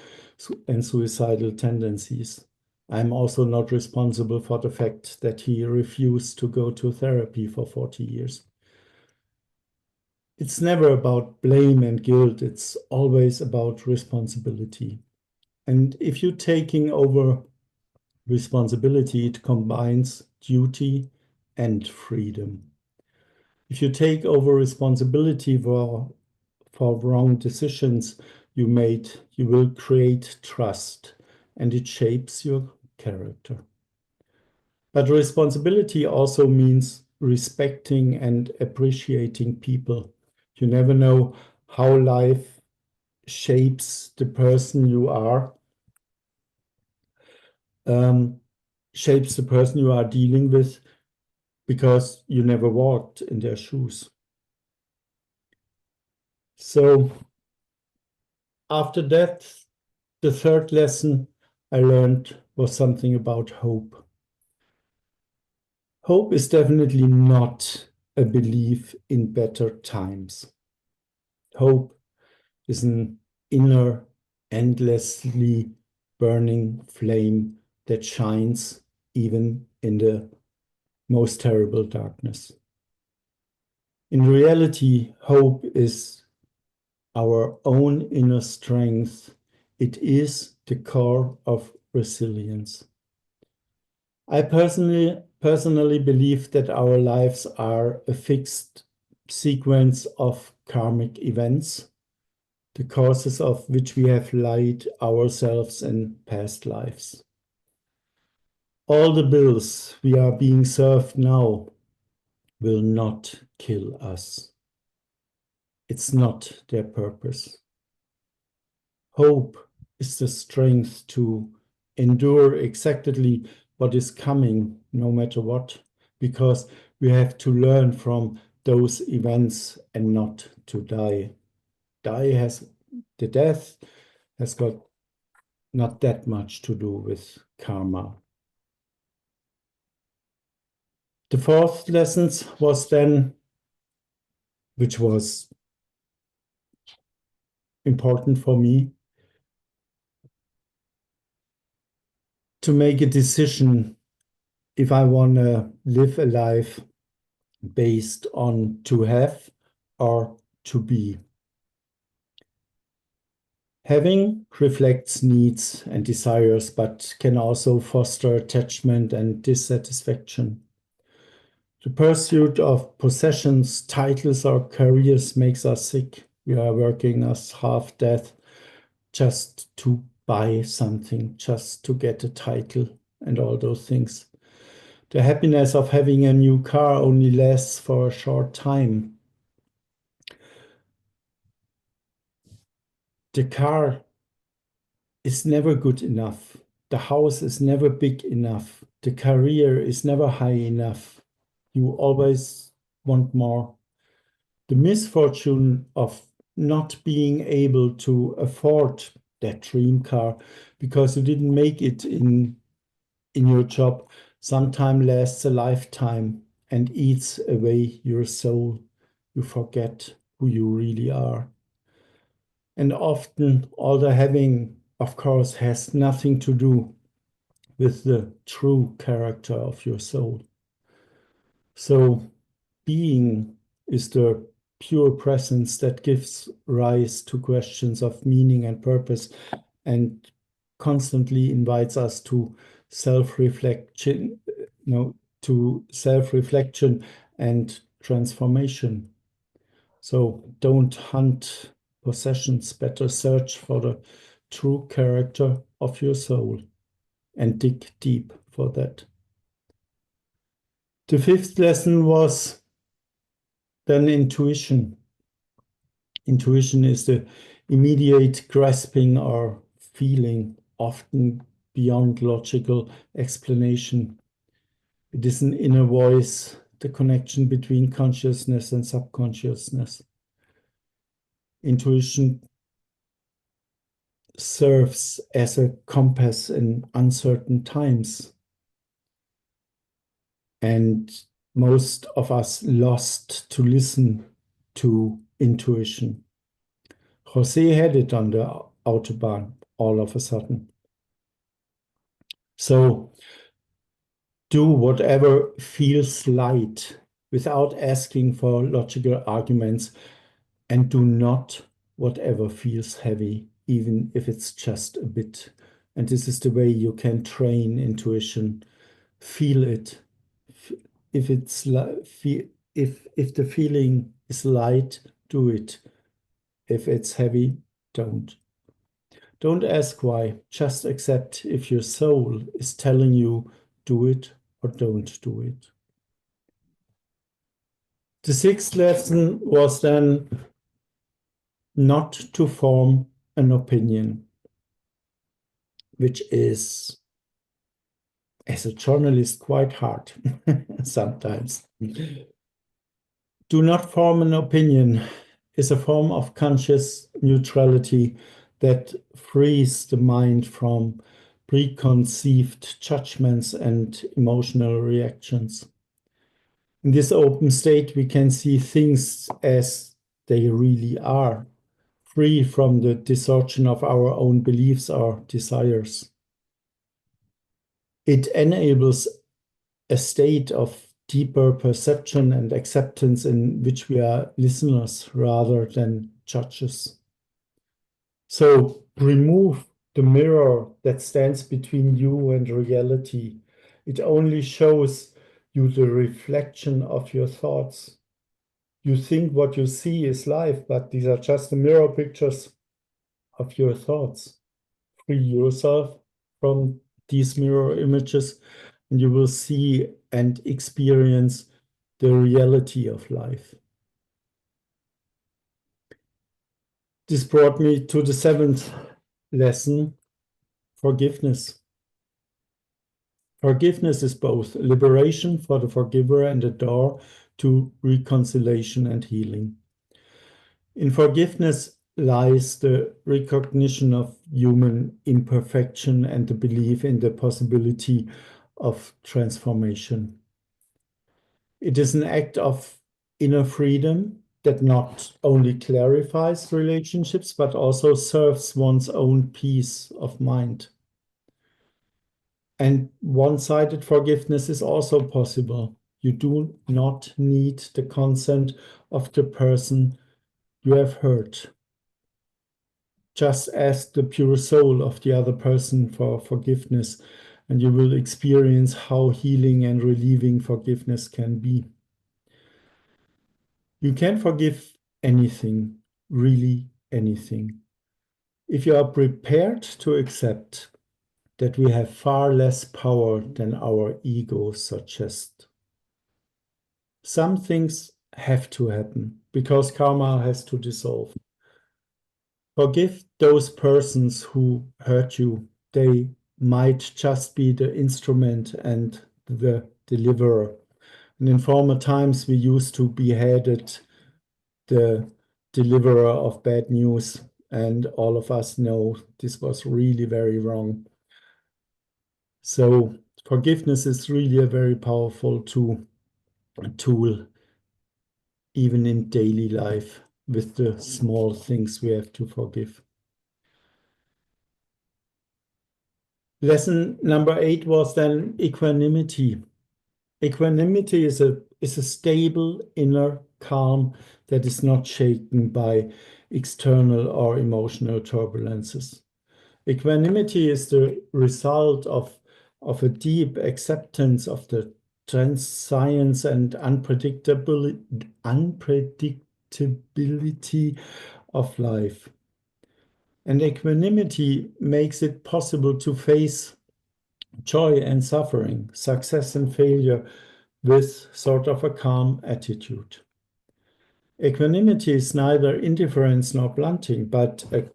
and suicidal tendencies. I'm also not responsible for the fact that he refused to go to therapy for 40 years. It's never about blame and guilt. It's always about responsibility. And if you're taking over responsibility, it combines duty and freedom. If you take over responsibility for wrong decisions you made, you will create trust, and it shapes your character. But responsibility also means respecting and appreciating people. You never know how life shapes the person you are, shapes the person you are dealing with, because you never walked in their shoes. So after that, the third lesson I learned was something about hope. Hope is definitely not a belief in better times. Hope is an inner, endlessly burning flame that shines even in the most terrible darkness. In reality, hope is our own inner strength. It is the core of resilience. I personally believe that our lives are a fixed sequence of karmic events, the causes of which we have laid ourselves in past lives. All the bills we are being served now will not kill us. It's not their purpose. Hope is the strength to endure exactly what is coming, no matter what, because we have to learn from those events and not to die. The death has got not that much to do with karma. The fourth lesson was then, which was important for me to make a decision if I want to live a life based on to have or to be. Having reflects needs and desires, but can also foster attachment and dissatisfaction. The pursuit of possessions, titles, or careers makes us sick. We are working us half death just to buy something, just to get a title and all those things. The happiness of having a new car only lasts for a short time. The car is never good enough. The house is never big enough. The career is never high enough. You always want more. The misfortune of not being able to afford that dream car because you didn't make it in your job sometimes lasts a lifetime and eats away your soul. You forget who you really are. And often all the having, of course, has nothing to do with the true character of your soul. So being is the pure presence that gives rise to questions of meaning and purpose and constantly invites us to self-reflection, and transformation. So don't hunt possessions, better search for the true character of your soul and dig deep for that. The fifth lesson was then intuition. Intuition is the immediate grasping or feeling, often beyond logical explanation. It is an inner voice, the connection between consciousness and subconsciousness. Intuition serves as a compass in uncertain times. And most of us lost to listen to intuition. Jose had it on the Autobahn all of a sudden. So do whatever feels light without asking for logical arguments, and do not whatever feels heavy, even if it's just a bit. And this is the way you can train intuition. Feel it. If it's if the feeling is light, do it. If it's heavy, don't. Don't ask why. Just accept if your soul is telling you do it or don't do it. The sixth lesson was then not to form an opinion, which is, as a journalist, quite hard sometimes. Do not form an opinion is a form of conscious neutrality that frees the mind from preconceived judgments and emotional reactions. In this open state, we can see things as they really are, free from the distortion of our own beliefs or desires. It enables a state of deeper perception and acceptance in which we are listeners rather than judges. So remove the mirror that stands between you and reality. It only shows you the reflection of your thoughts. You think what you see is life, but these are just the mirror pictures of your thoughts. Free yourself from these mirror images, and you will see and experience the reality of life. This brought me to the seventh lesson, forgiveness. Forgiveness is both liberation for the forgiver and a door to reconciliation and healing. In forgiveness lies the recognition of human imperfection and the belief in the possibility of transformation. It is an act of inner freedom that not only clarifies relationships, but also serves one's own peace of mind. And one-sided forgiveness is also possible. You do not need the consent of the person you have hurt. Just ask the pure soul of the other person for forgiveness, and you will experience how healing and relieving forgiveness can be. You can forgive anything, really anything, if you are prepared to accept that we have far less power than our ego suggests. Some things have to happen because karma has to dissolve. Forgive those persons who hurt you. They might just be the instrument and the deliverer. And in former times, we used to beheaded the deliverer of bad news, and all of us know this was really very wrong. So forgiveness is really a very powerful tool, even in daily life, with the small things we have to forgive. Lesson number 8 was then equanimity. Equanimity is a stable inner calm that is not shaken by external or emotional turbulences. Equanimity is the result of a deep acceptance of the transience and unpredictability of life. And equanimity makes it possible to face joy and suffering, success and failure with sort of a calm attitude. Equanimity is neither indifference nor blunting, but a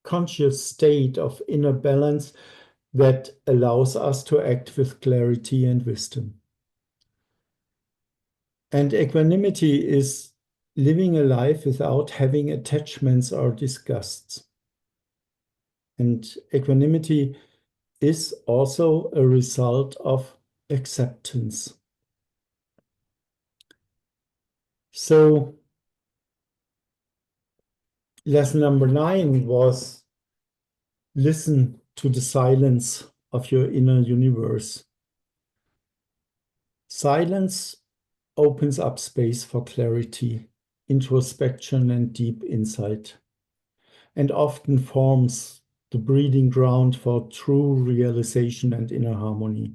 conscious state of inner balance that allows us to act with clarity and wisdom. And equanimity is living a life without having attachments or disgusts. And equanimity is also a result of acceptance. So, lesson number 9 was listen to the silence of your inner universe. Silence opens up space for clarity, introspection, and deep insight, and often forms the breeding ground for true realization and inner harmony.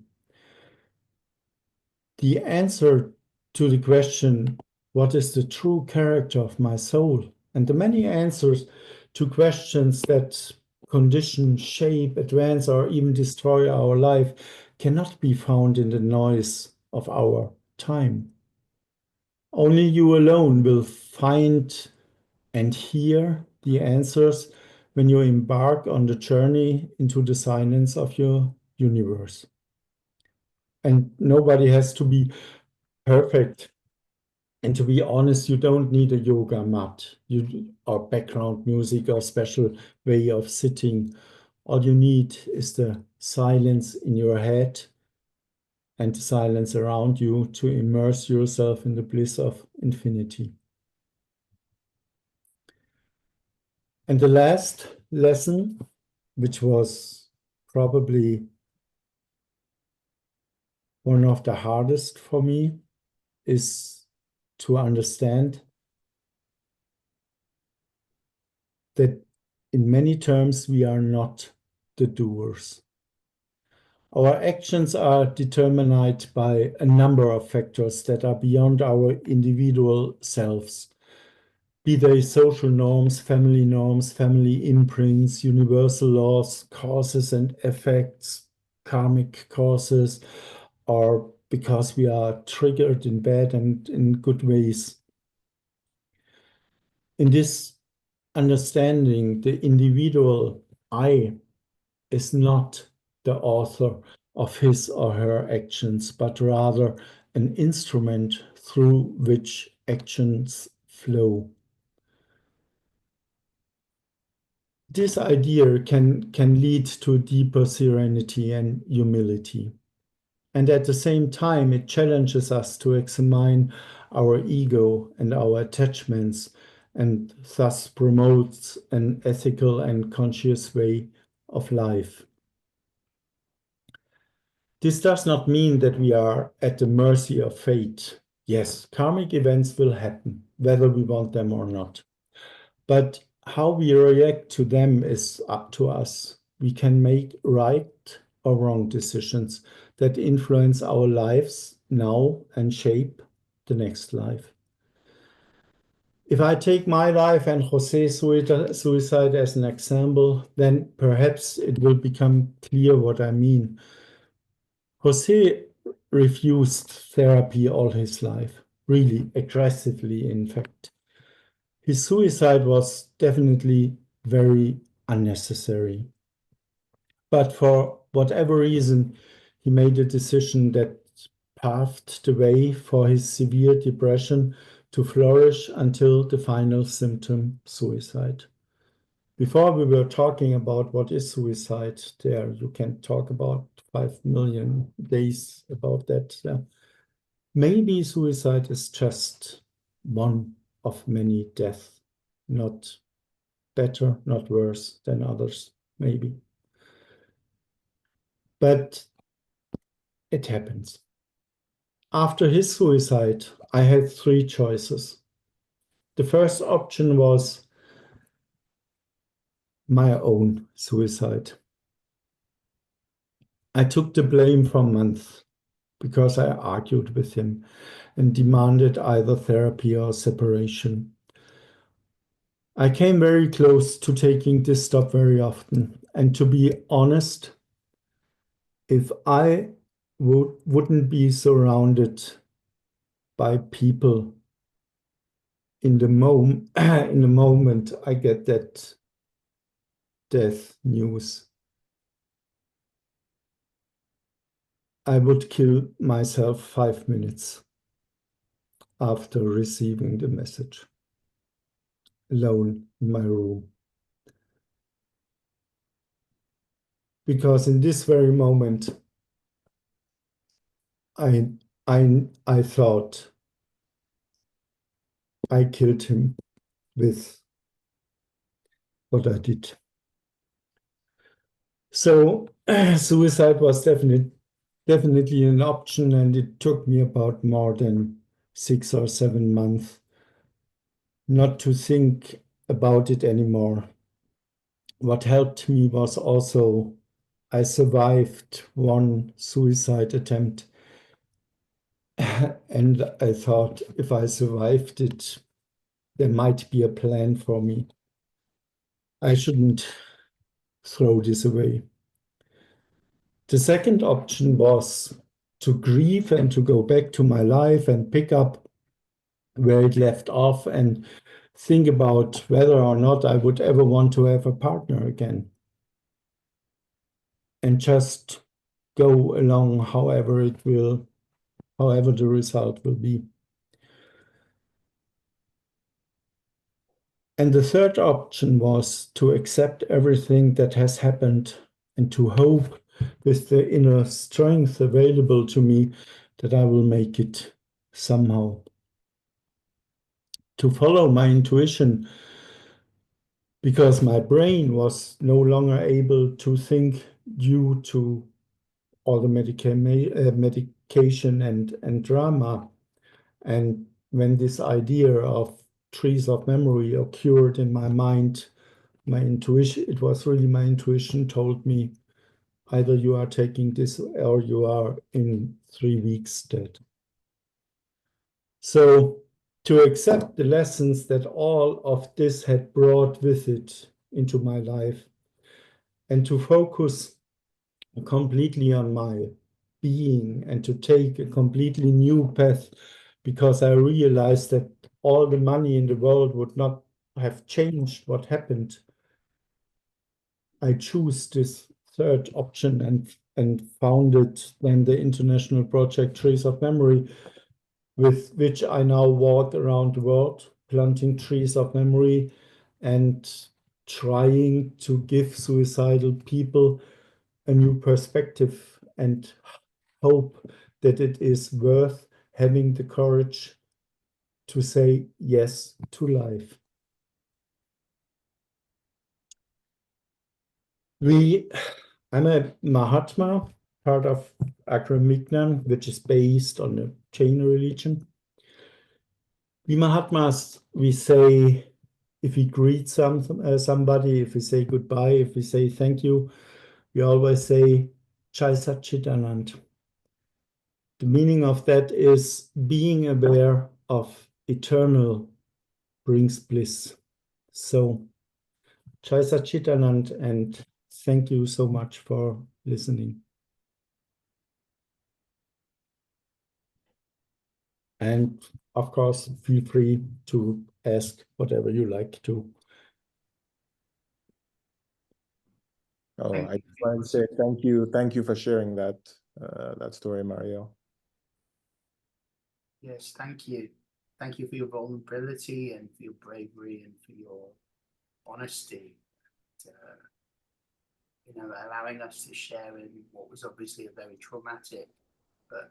The answer to the question, what is the true character of my soul? And the many answers to questions that condition, shape, advance, or even destroy our life cannot be found in the noise of our time. Only you alone will find and hear the answers when you embark on the journey into the silence of your universe. And nobody has to be perfect. And to be honest, you don't need a yoga mat or background music or special way of sitting. All you need is the silence in your head and the silence around you to immerse yourself in the bliss of infinity. And the last lesson, which was probably one of the hardest for me, is to understand that in many terms we are not the doers. Our actions are determined by a number of factors that are beyond our individual selves, be they social norms, family imprints, universal laws, causes and effects, karmic causes, or because we are triggered in bad and in good ways. In this understanding, the individual I is not the author of his or her actions, but rather an instrument through which actions flow. This idea can lead to deeper serenity and humility. And at the same time, it challenges us to examine our ego and our attachments, and thus promotes an ethical and conscious way of life. This does not mean that we are at the mercy of fate. Yes, karmic events will happen, whether we want them or not. But how we react to them is up to us. We can make right or wrong decisions that influence our lives now and shape the next life. If I take my life and José's suicide as an example, then perhaps it will become clear what I mean. José refused therapy all his life, really aggressively, in fact. His suicide was definitely very unnecessary. But for whatever reason, he made a decision that paved the way for his severe depression to flourish until the final symptom, suicide. Before we were talking about what is suicide, there you can talk about 5 million days about that. Yeah. Maybe suicide is just one of many deaths, not better, not worse than others, maybe. But it happens. After his suicide, I had 3 choices. The first option was my own suicide. I took the blame for months because I argued with him and demanded either therapy or separation. I came very close to taking this step very often. And to be honest, if I wouldn't be surrounded by people in the moment I get that death news, I would kill myself 5 minutes after receiving the message, alone in my room. Because in this very moment, I thought I killed him with what I did. So suicide was definitely an option, and it took me about more than 6 or 7 months not to think about it anymore. What helped me was also I survived one suicide attempt. And I thought if I survived it, there might be a plan for me. I shouldn't throw this away. The second option was to grieve and to go back to my life and pick up where it left off and think about whether or not I would ever want to have a partner again. And just go along however the result will be. And the third option was to accept everything that has happened and to hope with the inner strength available to me that I will make it somehow. To follow my intuition, because my brain was no longer able to think due to all the medication and drama. And when this idea of trees of memory occurred in my mind, my intuition, it was really my intuition told me, either you are taking this or you are in 3 weeks dead. So to accept the lessons that all of this had brought with it into my life and to focus completely on my being and to take a completely new path, because I realized that all the money in the world would not have changed what happened. I chose this third option and founded then the international project Trees of Memory, with which I now walk around the world, planting trees of memory and trying to give suicidal people a new perspective and hope that it is worth having the courage to say yes to life. I'm a Mahatma, part of Agramignan, which is based on the Jain religion. We Mahatmas, we say, if we greet somebody, if we say goodbye, if we say thank you, we always say Jai Satchitanand. The meaning of that is being aware of eternal brings bliss. So, Jai Satchitanand, and thank you so much for listening. And of course, feel free to ask whatever you like to.
Oh, I just wanted to say thank you. Thank you for sharing that story, Mario.
Yes, thank you. Thank you for your vulnerability and for your bravery and for your honesty. Allowing us to share in what was obviously a very traumatic, but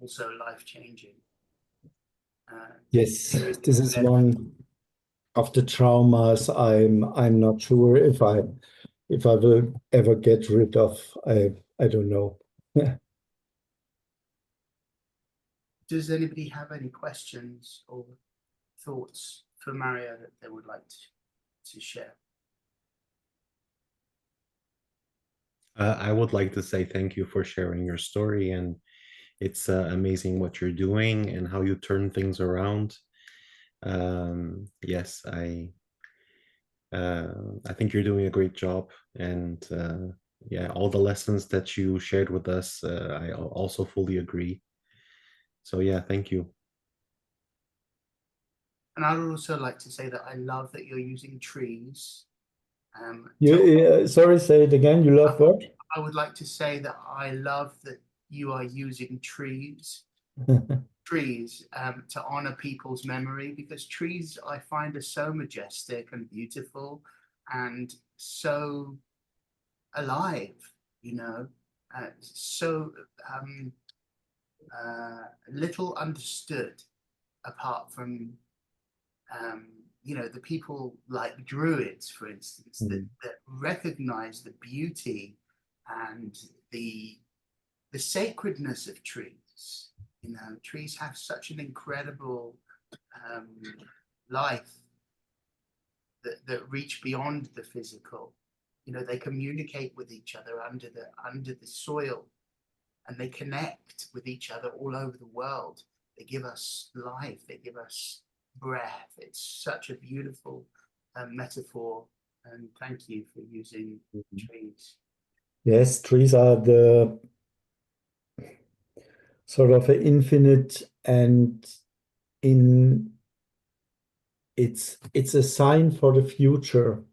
also life-changing.
Yes, this is one of the traumas I'm not sure if I will ever get rid of. I don't know.
Does anybody have any questions or thoughts for Mario that they would like to share?
I would like to say thank you for sharing your story, and it's amazing what you're doing and how you turn things around. Yes, I think you're doing a great job, and yeah, all the lessons that you shared with us, I also fully agree. So yeah, thank you.
And I would also like to say that I love that you're using trees.
Sorry, say it again. You love what?
I would like to say that I love that you are using trees to honor people's memory, because trees I find are so majestic and beautiful and so alive, so little understood apart from the people like druids, for instance, that recognize the beauty and the sacredness of trees. Trees have such an incredible life that reach beyond the physical. They communicate with each other under the soil, and they connect with each other all over the world. They give us life. They give us breath. It's such a beautiful metaphor, and thank you for using trees.
Yes, trees are the sort of an infinite, and it's a sign for the future.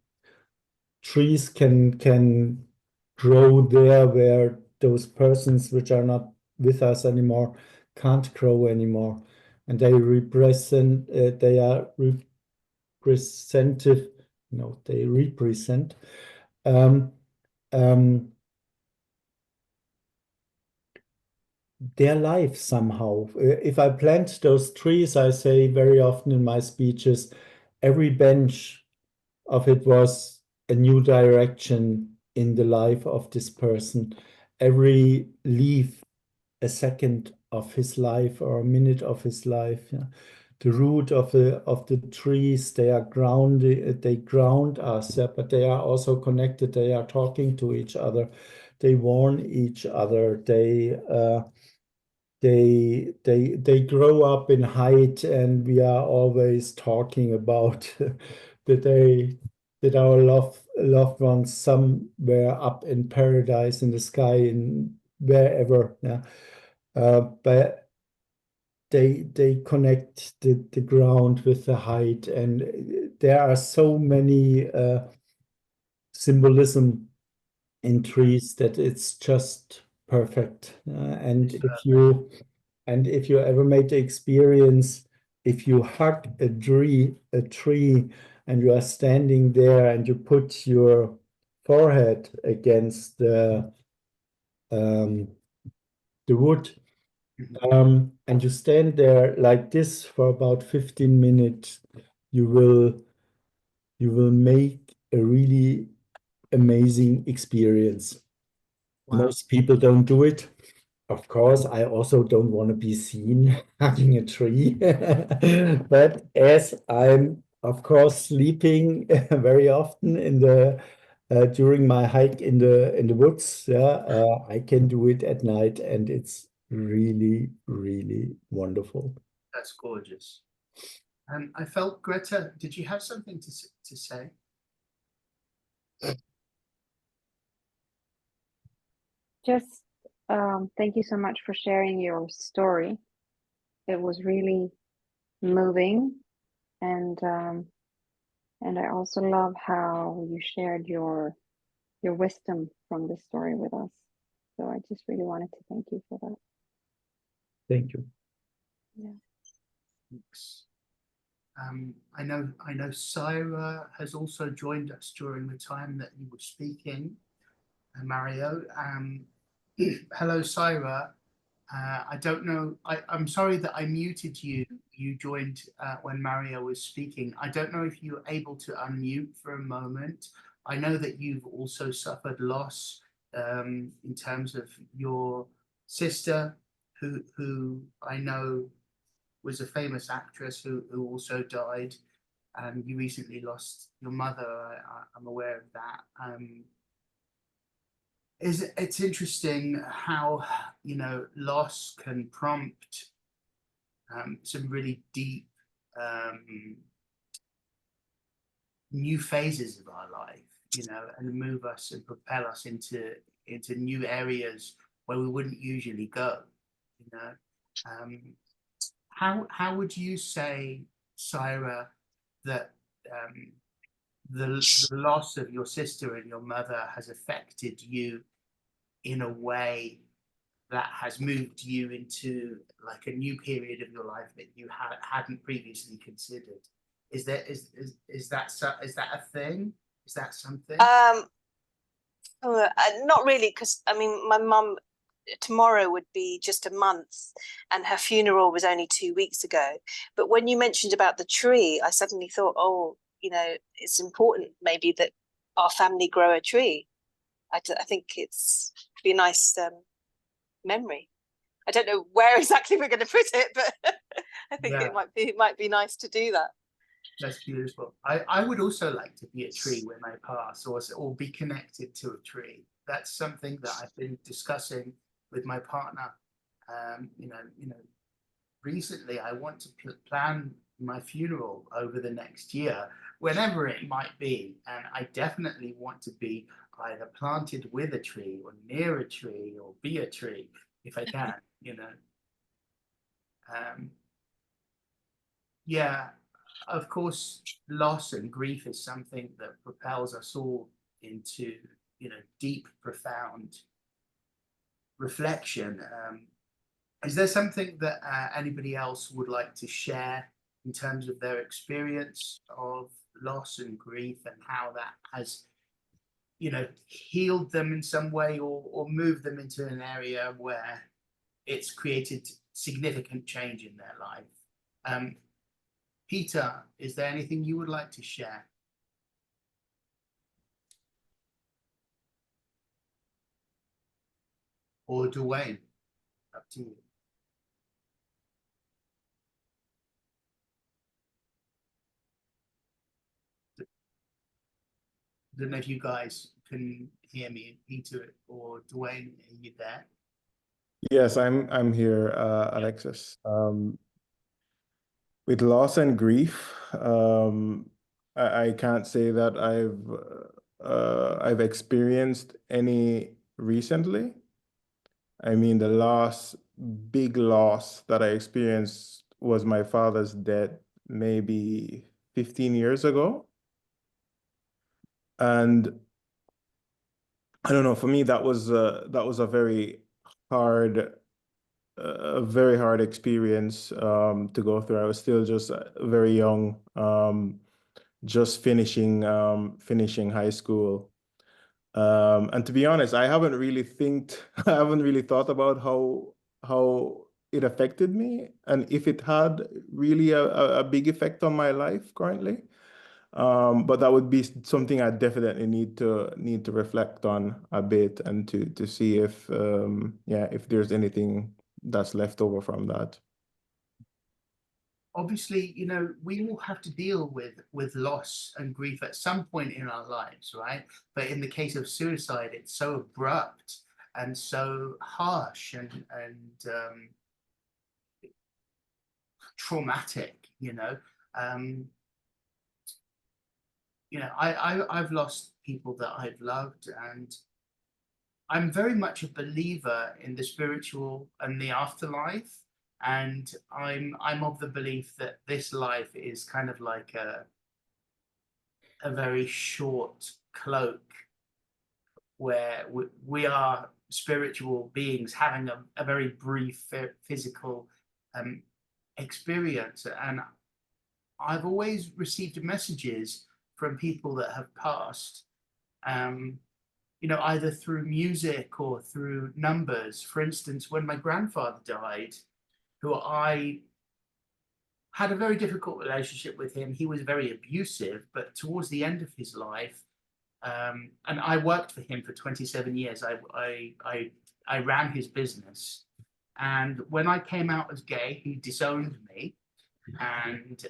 Trees can grow there where those persons which are not with us anymore can't grow anymore, and they represent. They are representative. No, they represent. Their life somehow. If I plant those trees, I say very often in my speeches, every bench of it was a new direction in the life of this person. Every leaf, a second of his life or a minute of his life. Yeah. The root of the trees, they are grounded, they ground us, yeah, but they are also connected. They are talking to each other. They warn each other. They grow up in height, and we are always talking about that our loved ones somewhere up in paradise, in the sky, in wherever. Yeah, but they connect the ground with the height, and there are so many symbolism in trees that it's just perfect. And if you ever made the experience, if you hug a tree and you are standing there and you put your forehead against the wood, And you stand there like this for about 15 minutes, you will make a really amazing experience.
Wow.
Most people don't do it. Of course, I also don't want to be seen hugging a tree. But as I'm, of course, sleeping very often in the during my hike in the woods, yeah, I can do it at night, and it's really, really wonderful.
That's gorgeous. I felt, Greta, did you have something to say?
Just thank you so much for sharing your story. It was really moving, and I also love how you shared your wisdom from this story with us. So I just really wanted to thank you for that.
Thank you.
Yeah.
Thanks. I know Sayera has also joined us during the time that you were speaking, Mario. Hello, Sayera. I don't know. I'm sorry that I muted you. You joined when Mario was speaking. I don't know if you were able to unmute for a moment. I know that you've also suffered loss in terms of your sister, who I know was a famous actress who also died. You recently lost your mother. I'm aware of that. It's interesting how, you know, loss can prompt some really deep new phases of our life, you know, and move us and propel us into new areas where we wouldn't usually go, you know. How would you say, Sayera, that the loss of your sister and your mother has affected you in a way that has moved you into like a new period of your life that you hadn't previously considered? Is that a thing? Is that something?
Not really, because I mean, my mum tomorrow would be just a month, and her funeral was only 2 weeks ago. But when you mentioned about the tree, I suddenly thought, oh, you know, it's important maybe that our family grow a tree. I think it's be a nice memory. I don't know where exactly we're going to put it, but I think
Yeah.
it might be nice to do that.
That's beautiful. I would also like to be a tree when I pass, or be connected to a tree. That's something that I've been discussing with my partner. You know, recently I want to plan my funeral over the next year, whenever it might be, and I definitely want to be either planted with a tree or near a tree or be a tree if I can. You know. Yeah. Of course, loss and grief is something that propels us all into, you know, deep, profound reflection. Is there something that anybody else would like to share in terms of their experience of loss and grief, and how that has, you know, healed them in some way, or moved them into an area where it's created significant change in their life? Peter, is there anything you would like to share? Or Dewane, up to you. I don't know if you guys can hear me, Peter or Dewane, are you there?
Yes, I'm here, Alexis. With loss and grief, I can't say that I've experienced any recently. I mean, the big loss that I experienced was my father's death maybe 15 years ago. And I don't know, for me, that was a very hard experience to go through. I was still just very young, just finishing high school. And to be honest, I haven't really thought about how it affected me and if it had really a big effect on my life currently. But that would be something I definitely need to reflect on a bit and to see if if there's anything that's left over from that.
Obviously, you know, we all have to deal with loss and grief at some point in our lives, right? But in the case of suicide, it's so abrupt and so harsh and traumatic, you know. I've lost people that I've loved, and I'm very much a believer in the spiritual and the afterlife. And I'm of the belief that this life is kind of like a very short cloak where we are spiritual beings having a very brief physical experience. And I've always received messages from people that have passed, you know, either through music or through numbers. For instance, when my grandfather died, who I had a very difficult relationship with him. He was very abusive, but towards the end of his life, and I worked for him for 27 years. I ran his business. And when I came out as gay, he disowned me. And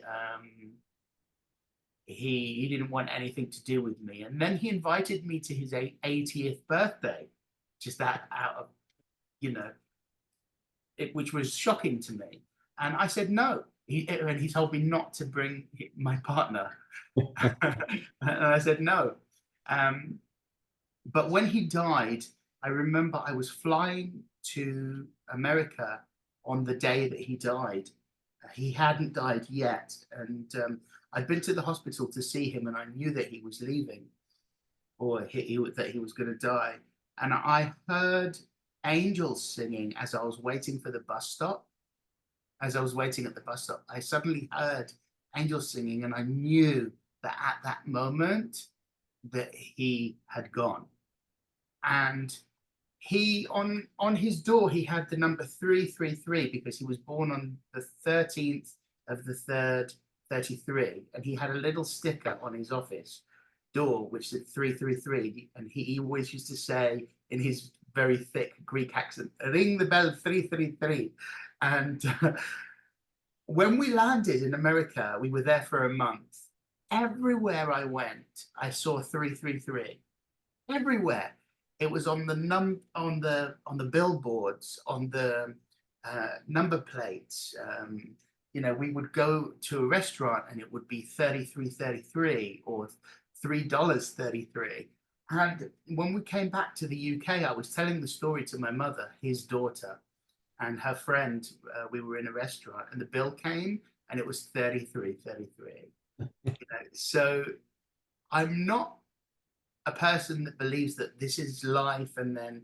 he didn't want anything to do with me. And then he invited me to his 80th birthday, just that out of, you know, which was shocking to me. And I said no. And he told me not to bring my partner. And I said no. But when he died, I remember I was flying to America on the day that he died. He hadn't died yet. And I'd been to the hospital to see him, and I knew that he was leaving, or that he was going to die. And I heard angels singing as I was waiting for the bus stop. As I was waiting at the bus stop, I suddenly heard angels singing, and I knew that at that moment that he had gone. And he, on his door, he had the number 333 because he was born on the 13th of the 3rd, 33. And he had a little sticker on his office door which said 333. And he always used to say in his very thick Greek accent, "Ring the bell 333. And when we landed in America, we were there for a month. Everywhere I went, I saw 333. Everywhere. It was on the billboards, on the number plates. You know, we would go to a restaurant and it would be $33.33 or $3.33. And when we came back to the UK, I was telling the story to my mother, his daughter, and her friend. We were in a restaurant and the bill came and it was $33.33. You know, so I'm not a person that believes that this is life and then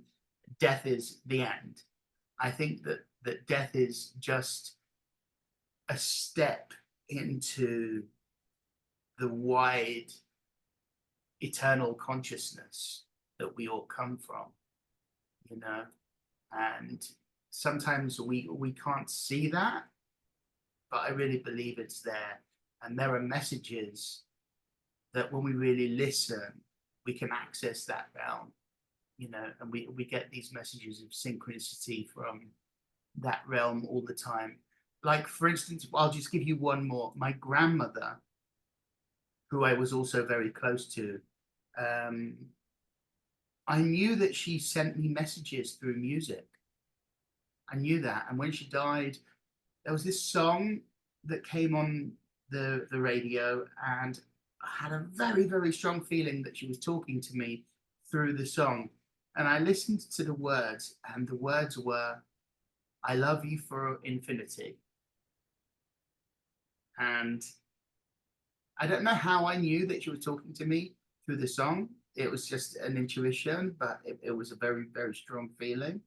death is the end. I think that death is just a step into the wide eternal consciousness that we all come from, you know. And sometimes we can't see that, but I really believe it's there. And there are messages that when we really listen, we can access that realm, you know, and we get these messages of synchronicity from that realm all the time. Like, for instance, I'll just give you one more. My grandmother, who I was also very close to, I knew that she sent me messages through music. I knew that. And when she died, there was this song that came on the radio, and I had a very, very strong feeling that she was talking to me through the song. And I listened to the words, and the words were, "I love you for infinity." And I don't know how I knew that she was talking to me through the song. It was just an intuition, but it was a very, very strong feeling.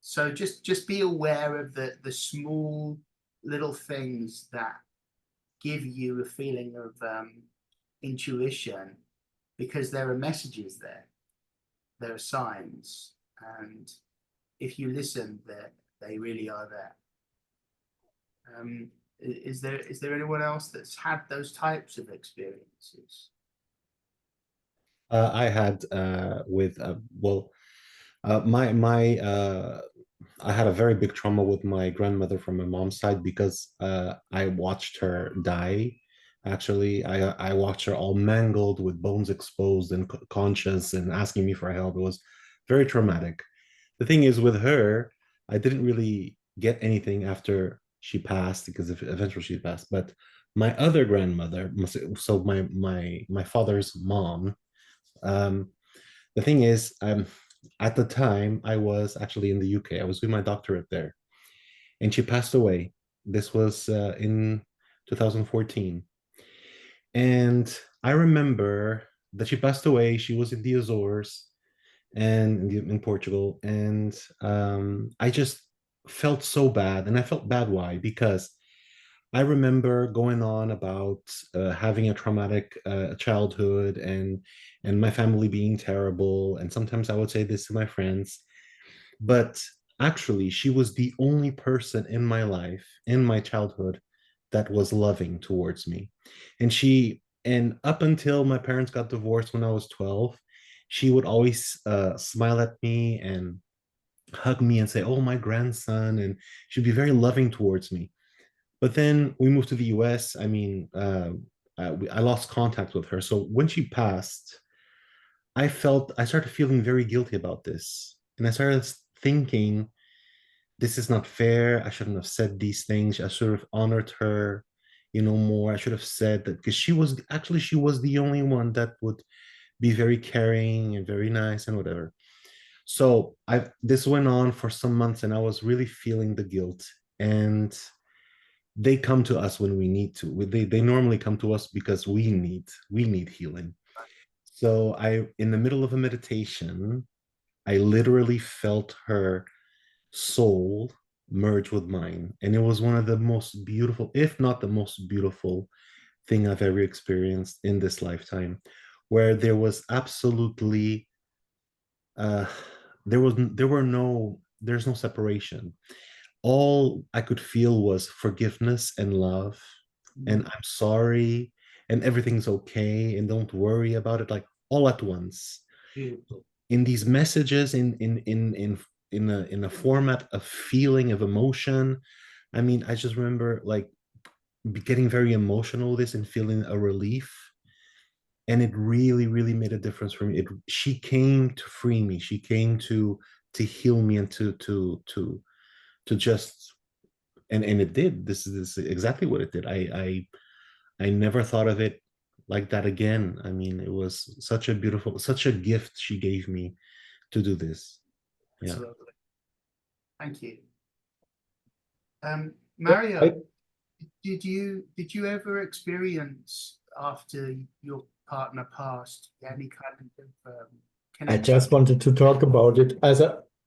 So just be aware of the small little things that give you a feeling of intuition, because there are messages there. There are signs. And if you listen, they really are there. Is there anyone else that's had those types of experiences?
I had with well, my I had a very big trauma with my grandmother from my mom's side because I watched her die. Actually, I watched her all mangled with bones exposed and conscious and asking me for help. It was very traumatic. The thing is, with her, I didn't really get anything after she passed because eventually she passed. But my other grandmother, so my father's mom, the thing is, at the time I was actually in the UK. I was doing my doctorate there, and she passed away. This was in 2014, and I remember that she passed away. She was in the Azores and in Portugal, and I just felt so bad, and I felt bad. Why? Because I remember going on about having a traumatic childhood and my family being terrible, and sometimes I would say this to my friends, but actually, she was the only person in my life, in my childhood, that was loving towards me, and up until my parents got divorced when I was 12, she would always smile at me and hug me and say, "Oh, my grandson," and she'd be very loving towards me. But then we moved to the US. I mean, I lost contact with her. So when she passed, I started feeling very guilty about this. And I started thinking, this is not fair. I shouldn't have said these things. I should have honored her, more. I should have said that because she was the only one that would be very caring and very nice and whatever. So this went on for some months and I was really feeling the guilt. And they come to us when we need to. They normally come to us because we need healing. So in the middle of a meditation, I literally felt her soul merge with mine. And it was one of the most beautiful, if not the most beautiful thing I've ever experienced in this lifetime, where there was absolutely there's no separation. All I could feel was forgiveness and love, and I'm sorry, and everything's okay, and don't worry about it, like all at once.
Beautiful.
In these messages, in a format of feeling, of emotion. I mean, I just remember like getting very emotional with this and feeling a relief. And it really, really made a difference for me. She came to free me. She came to heal me and to just and it did. This is exactly what it did. I never thought of it like that again. I mean, it was such a gift she gave me to do this.
That's
Yeah.
lovely. Thank you. Mario, did you ever experience after your partner passed any kind of
I
connection?
just wanted to talk about it.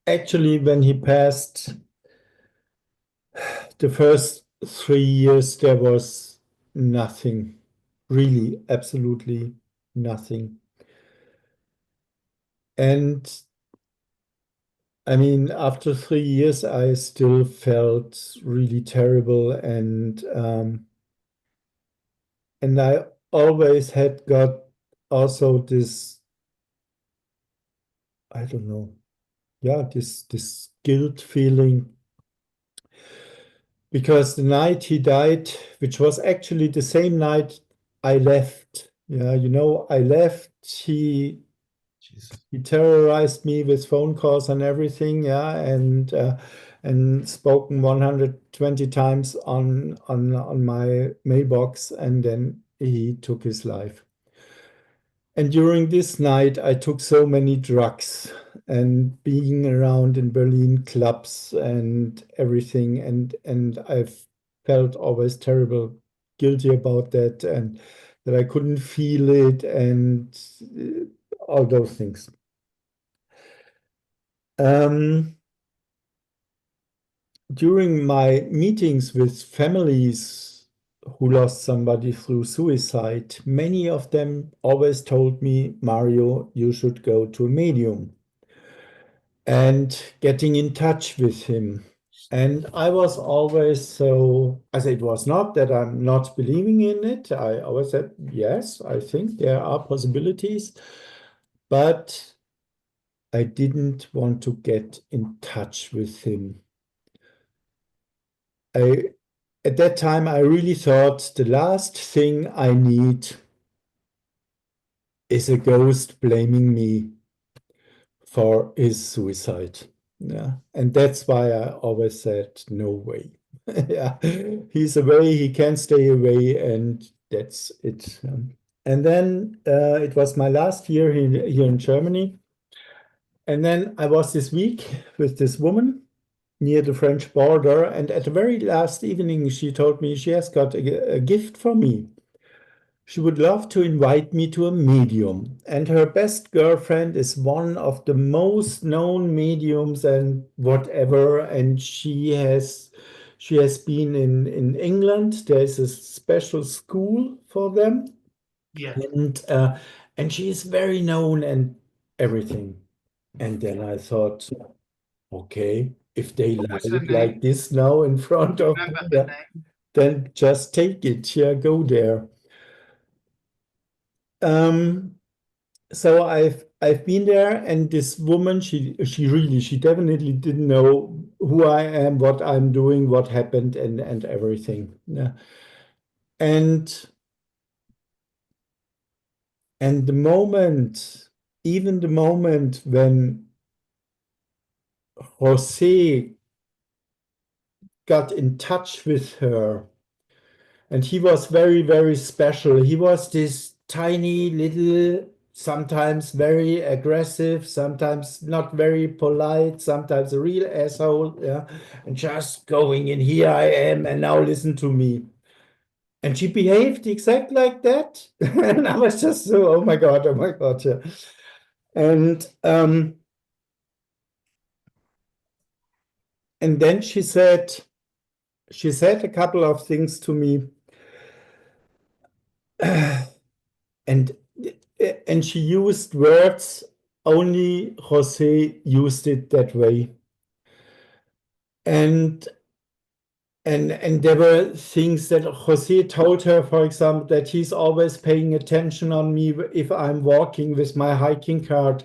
Actually, when he passed, the first 3 years, there was nothing, really, absolutely nothing. And I mean, after 3 years, I still felt really terrible, and I always had got also this, I don't know, yeah, this guilt feeling, because the night he died, which was actually the same night I left, I left. He terrorized me with phone calls and everything, yeah, and spoken 120 times on my mailbox, and then he took his life. And during this night, I took so many drugs and being around in Berlin clubs and everything, and I've felt always terrible, guilty about that, and that I couldn't feel it, and all those things. During my meetings with families who lost somebody through suicide, many of them always told me, "Mario, you should go to a medium." And getting in touch with him. And I was always so, as it was not that I'm not believing in it. I always said, yes, I think there are possibilities, but I didn't want to get in touch with him. At that time, I really thought the last thing I need is a ghost blaming me for his suicide. Yeah. And that's why I always said, no way. Yeah. He's away, he can stay away, and that's it. And then it was my last year here in Germany. And then I was this week with this woman near the French border. And at the very last evening, she told me she has got a gift for me. She would love to invite me to a medium. And her best girlfriend is one of the most known mediums and whatever. And she has been in England. There's a special school for them.
Yeah.
And she is very known and everything. And then I thought, okay, if they
What
like
was her
it like
name?
this now in front of
Remember
me,
her name?
then just take it. Yeah, go there. So I've been there, and this woman, she definitely didn't know who I am, what I'm doing, what happened, and everything. Yeah. And the moment, even the moment when Jose got in touch with her, and he was very, very special. He was this tiny little, sometimes very aggressive, sometimes not very polite, sometimes a real asshole, yeah, and just going in, here I am, and now listen to me. And she behaved exactly like that. And I was just so, oh my God, yeah. And then she said a couple of things to me. And she used words, only Jose used it that way. And there were things that Jose told her, for example, that he's always paying attention on me if I'm walking with my hiking cart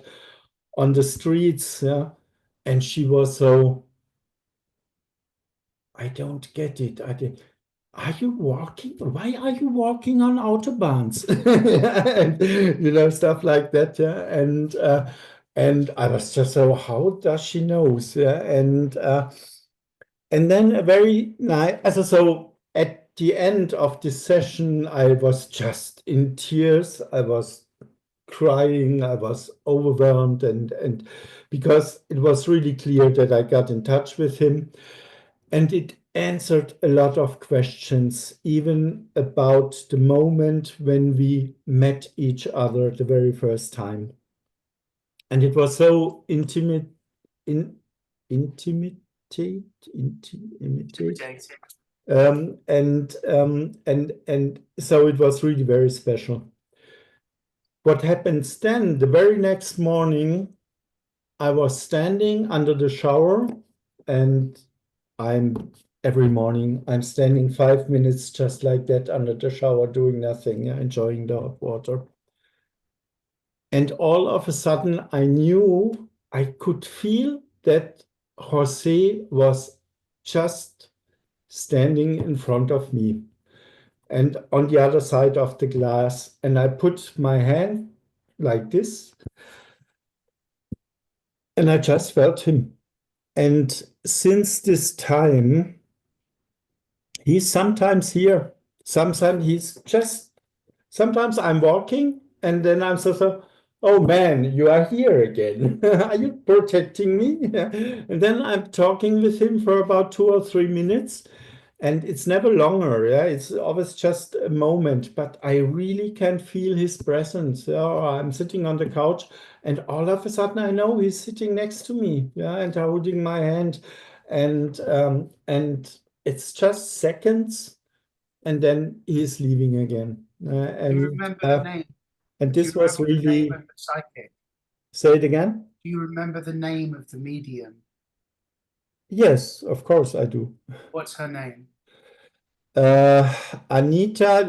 on the streets. Yeah. And she was so, I don't get it. Are you walking? Why are you walking on autobahns? And, stuff like that. Yeah. And I was just so, how does she know? Yeah. And then a very nice, so at the end of this session, I was just in tears. I was crying. I was overwhelmed, and because it was really clear that I got in touch with him. And it answered a lot of questions, even about the moment when we met each other the very first time. And it was so intimate, intimidating. And so it was really very special. What happens then, the very next morning, I was standing under the shower, and every morning I'm standing 5 minutes just like that under the shower, doing nothing, enjoying the hot water. And all of a sudden I could feel that Jose was just standing in front of me and on the other side of the glass. And I put my hand like this, and I just felt him. And since this time, he's sometimes here. Sometimes I'm walking, and then I'm so, oh man, you are here again. Are you protecting me? And then I'm talking with him for about 2 or 3 minutes, and it's never longer. Yeah, it's always just a moment, but I really can feel his presence. I'm sitting on the couch, and all of a sudden I know he's sitting next to me, yeah, and holding my hand, and it's just seconds, and then he's leaving again.
Do you remember the name?
And this was really.
The name of the psychic?
Say it again.
Do you remember the name of the medium?
Yes, of course I do.
What's her name?
Anita,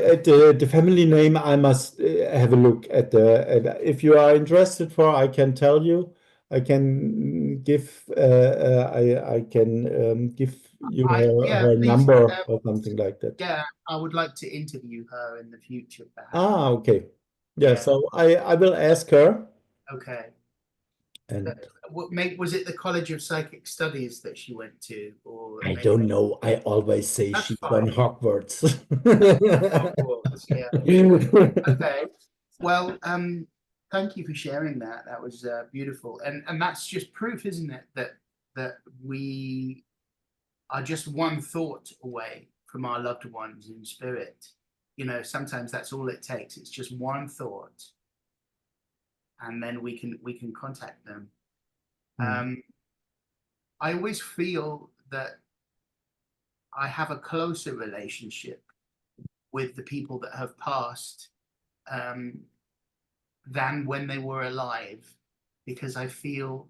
the family name, I must have a look at if you are interested for, I can tell you. I can give I can give you
Yeah,
her
please.
number or something like that.
Yeah, I would like to interview her in the future, perhaps.
Ah, okay. Yeah,
Yeah.
so I will ask her.
Okay.
And
Was it the College of Psychic Studies that she went to, or
I
maybe
don't know. I always say
That's
she's
fine.
on Hogwarts.
Hogwarts, yeah. Okay. Well, thank you for sharing that. That was beautiful, and that's just proof, isn't it, that we are just one thought away from our loved ones in spirit. You know, sometimes that's all it takes. It's just one thought, and then we can contact them. I always feel that I have a closer relationship with the people that have passed than when they were alive, because I feel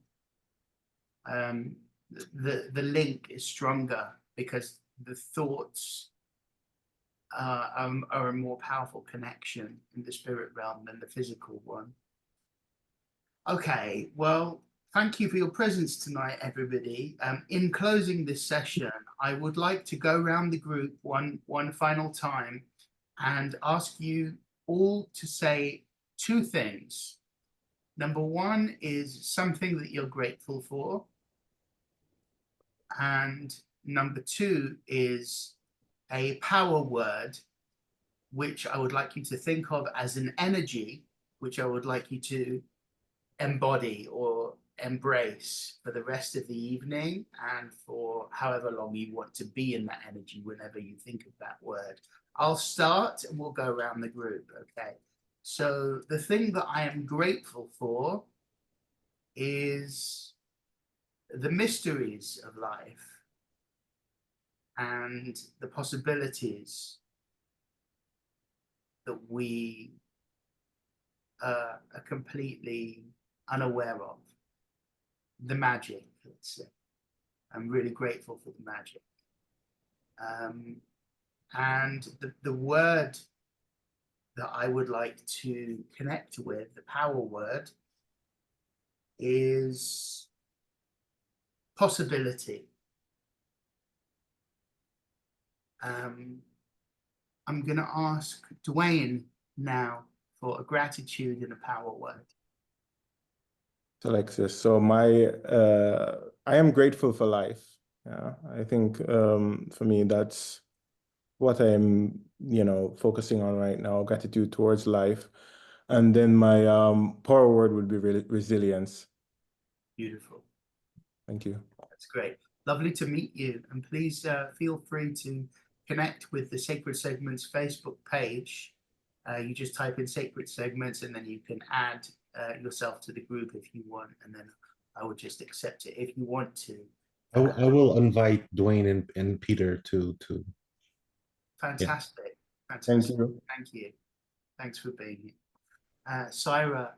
the link is stronger, because the thoughts are a more powerful connection in the spirit realm than the physical one. Okay, well, thank you for your presence tonight, everybody. In closing this session, I would like to go around the group one final time and ask you all to say two things. Number one is something that you're grateful for. And number two is a power word, which I would like you to think of as an energy, which I would like you to embody or embrace for the rest of the evening and for however long you want to be in that energy whenever you think of that word. I'll start and we'll go around the group, okay? So the thing that I am grateful for is the mysteries of life and the possibilities that we are completely unaware of. The magic, let's say. I'm really grateful for the magic. And the word that I would like to connect with, the power word, is possibility. I'm going to ask Dewane now for a gratitude and a power word.
Alexis, so I am grateful for life. Yeah, I think for me that's what I'm focusing on right now, gratitude towards life. And then my power word would be resilience.
Beautiful.
Thank you.
That's great. Lovely to meet you. And please feel free to connect with the Sacred Segments Facebook page. You just type in Sacred Segments and then you can add yourself to the group if you want. And then I would just accept it if you want to.
I will invite Dewane and Peter to.
Fantastic.
Yeah.
Fantastic.
Thank you.
Thank you. Thanks for being here. Sayera.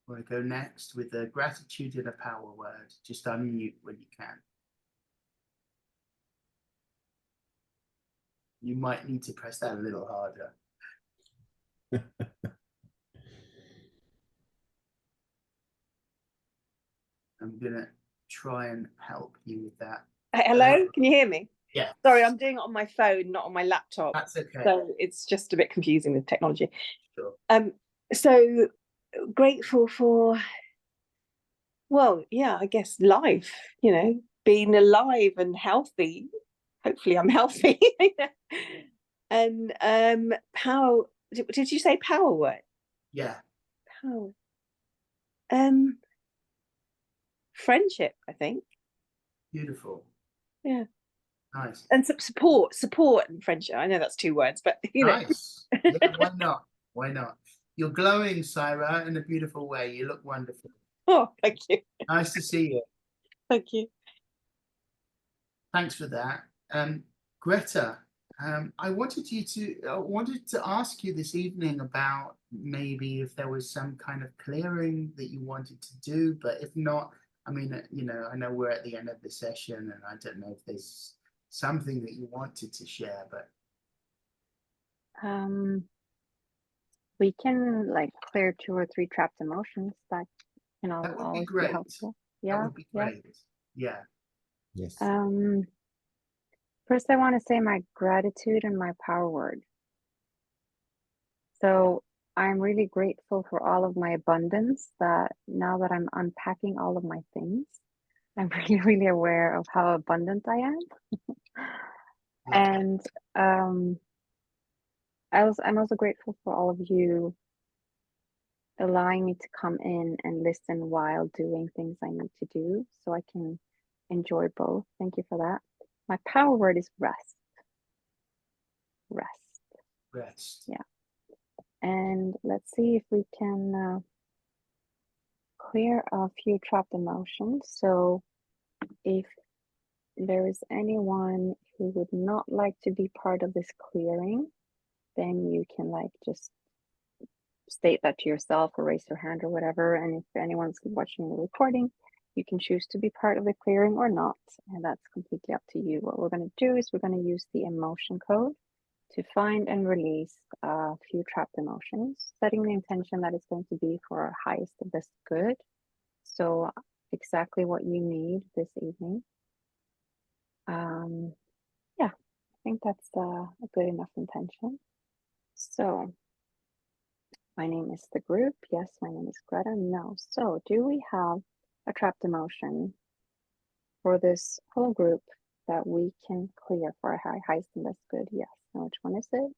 Want to go next with a gratitude and a power word. Just unmute when you can. You might need to press that a little harder. I'm going to try and help you with that.
Hello, can you hear me?
Yeah.
Sorry, I'm doing it on my phone, not on my laptop.
That's okay.
So it's just a bit confusing with technology.
Sure.
So grateful for, well, yeah, I guess life, being alive and healthy. Hopefully I'm healthy. And power, did you say power word?
Yeah.
Power. Friendship, I think.
Beautiful.
Yeah.
Nice.
And support and friendship. I know that's two words, but
Nice. Yeah, why not? Why not? You're glowing, Sayera, in a beautiful way. You look wonderful.
Oh, thank you.
Nice to see you.
Thank you.
Thanks for that. Grethe, I wanted to ask you this evening about maybe if there was some kind of clearing that you wanted to do, but if not, I mean, I know we're at the end of the session, and I don't know if there's something that you wanted to share, but
we can like clear 2 or 3 trapped emotions. That can
that would be
always be
great.
helpful.
That
Yeah,
would be
yeah.
great. Yeah.
Yes.
First, I want to say my gratitude and my power word. So I'm really grateful for all of my abundance, that now that I'm unpacking all of my things, I'm really, really aware of how abundant I am. And I'm also grateful for all of you allowing me to come in and listen while doing things I need to do, so I can enjoy both. Thank you for that. My power word is rest. Rest.
Rest.
Yeah. And let's see if we can clear a few trapped emotions. So if there is anyone who would not like to be part of this clearing, then you can like just state that to yourself or raise your hand or whatever. And if anyone's watching the recording, you can choose to be part of the clearing or not. And that's completely up to you. What we're going to do is we're going to use the emotion code to find and release a few trapped emotions, setting the intention that it's going to be for our highest and best good. So exactly what you need this evening. Yeah, I think that's a good enough intention. So my name is the group. Yes, my name is Greta. No. So do we have a trapped emotion for this whole group that we can clear for our highest and best good? Yes. And which one is it?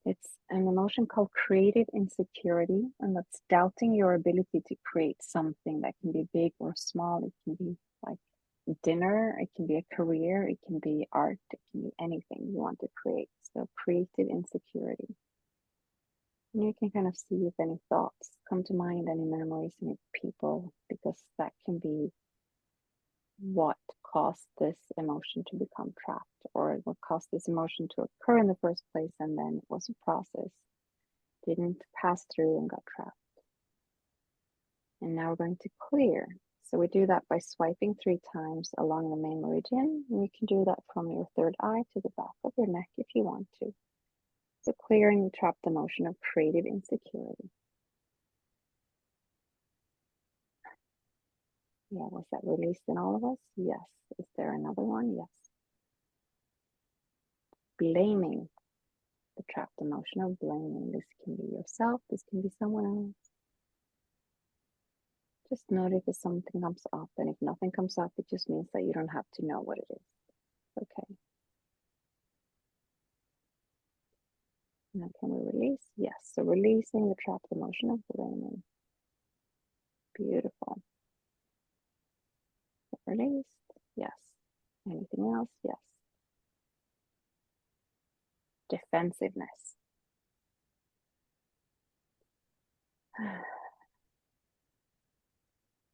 It's an emotion called creative insecurity, and that's doubting your ability to create something that can be big or small. It can be like dinner, it can be a career, it can be art, it can be anything you want to create. So creative insecurity. And you can kind of see if any thoughts come to mind, any memories, any people, because that can be what caused this emotion to become trapped, or what caused this emotion to occur in the first place, and then it was a process, didn't pass through and got trapped. And now we're going to clear. So we do that by swiping 3 times along the main meridian. And you can do that from your third eye to the back of your neck if you want to. So clearing the trapped emotion of creative insecurity. Yeah, was that released in all of us? Yes. Is there another one? Yes. Blaming, the trapped emotion of blaming. This can be yourself, this can be someone else. Just notice if something comes up, and if nothing comes up, it just means that you don't have to know what it is. Okay. Now can we release? Yes. So releasing the trapped emotion of blaming. Beautiful. Released. Yes. Anything else? Yes. Defensiveness.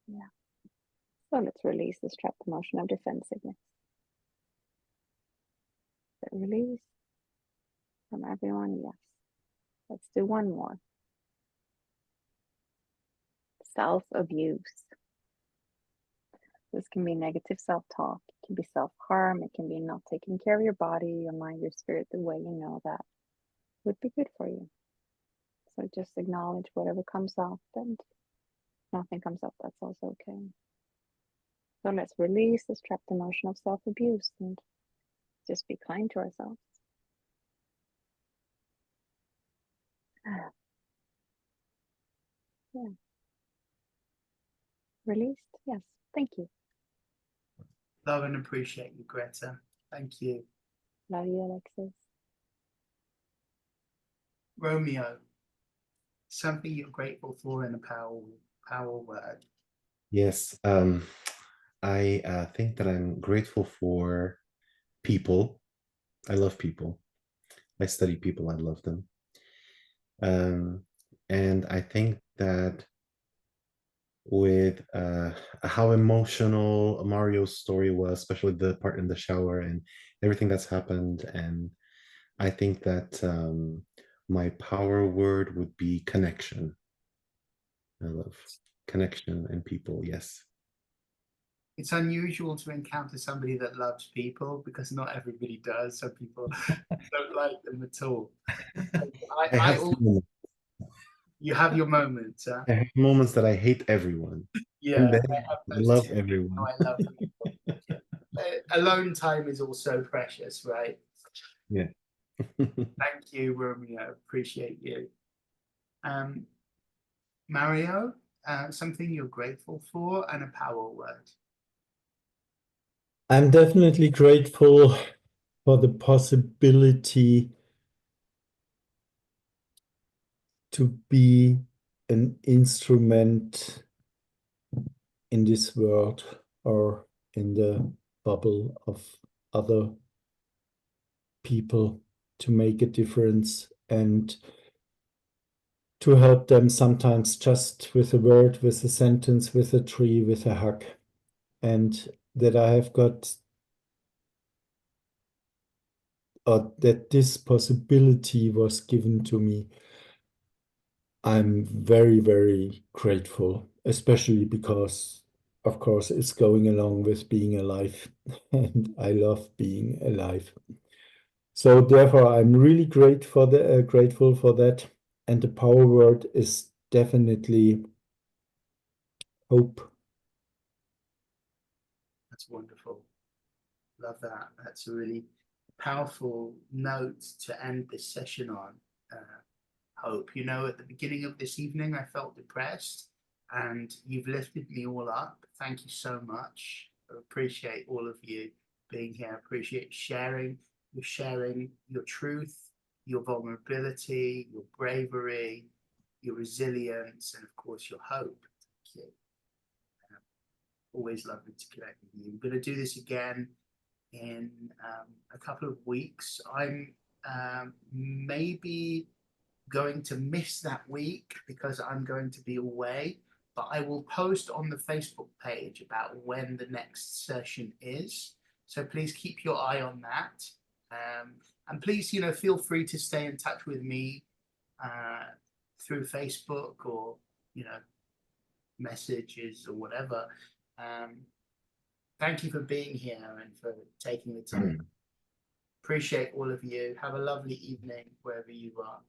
Yeah. So let's release this trapped emotion of defensiveness. Release from everyone. Yes. Let's do one more. Self-abuse. This can be negative self-talk. It can be self-harm. It can be not taking care of your body, your mind, your spirit the way you know that would be good for you. So just acknowledge whatever comes up, and nothing comes up, that's also okay. So let's release this trapped emotion of self-abuse and just be kind to ourselves. Yeah. Released? Yes. Thank you.
Love and appreciate you, Greta. Thank you.
Love you, Alexis.
Romeo, something you're grateful for in a power word.
Yes. I think that I'm grateful for people. I love people. I study people. I love them. And I think that with how emotional Mario's story was, especially the part in the shower and everything that's happened. And I think that my power word would be connection. I love connection and people, yes.
It's unusual to encounter somebody that loves people because not everybody does. Some people don't like them at all. You have your moments.
I have moments that I hate everyone.
Yeah,
And then
I have
I
those
love
too.
everyone.
I love people. Alone time is also precious, right?
Yeah.
Thank you, Romeo. Appreciate you. Mario, something you're grateful for and a power word.
I'm definitely grateful for the possibility to be an instrument in this world or in the bubble of other people, to make a difference and to help them, sometimes just with a word, with a sentence, with a tree, with a hug. And that I have got, or that this possibility was given to me, I'm very, very grateful, especially because, of course, it's going along with being alive, and I love being alive. So therefore, I'm really grateful for that. And the power word is definitely hope.
That's wonderful. Love that. That's a really powerful note to end this session on. Hope. You know, at the beginning of this evening, I felt depressed, and you've lifted me all up. Thank you so much. I appreciate all of you being here. I appreciate sharing. You're sharing your truth, your vulnerability, your bravery, your resilience, and of course, your hope. Thank you. Always lovely to connect with you. We're going to do this again in a couple of weeks. I'm maybe going to miss that week because I'm going to be away, but I will post on the Facebook page about when the next session is. So please keep your eye on that. And please, you know, feel free to stay in touch with me through Facebook or, you know, messages or whatever. Thank you for being here and for taking the time. Appreciate all of you. Have a lovely evening wherever you are.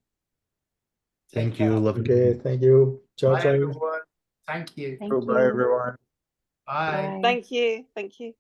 Thank you. Love
Okay, thank you. Ciao,
Bye,
ciao.
everyone. Thank you.
Thank
Bye,
you.
everyone.
Bye.
Thank you. Thank you.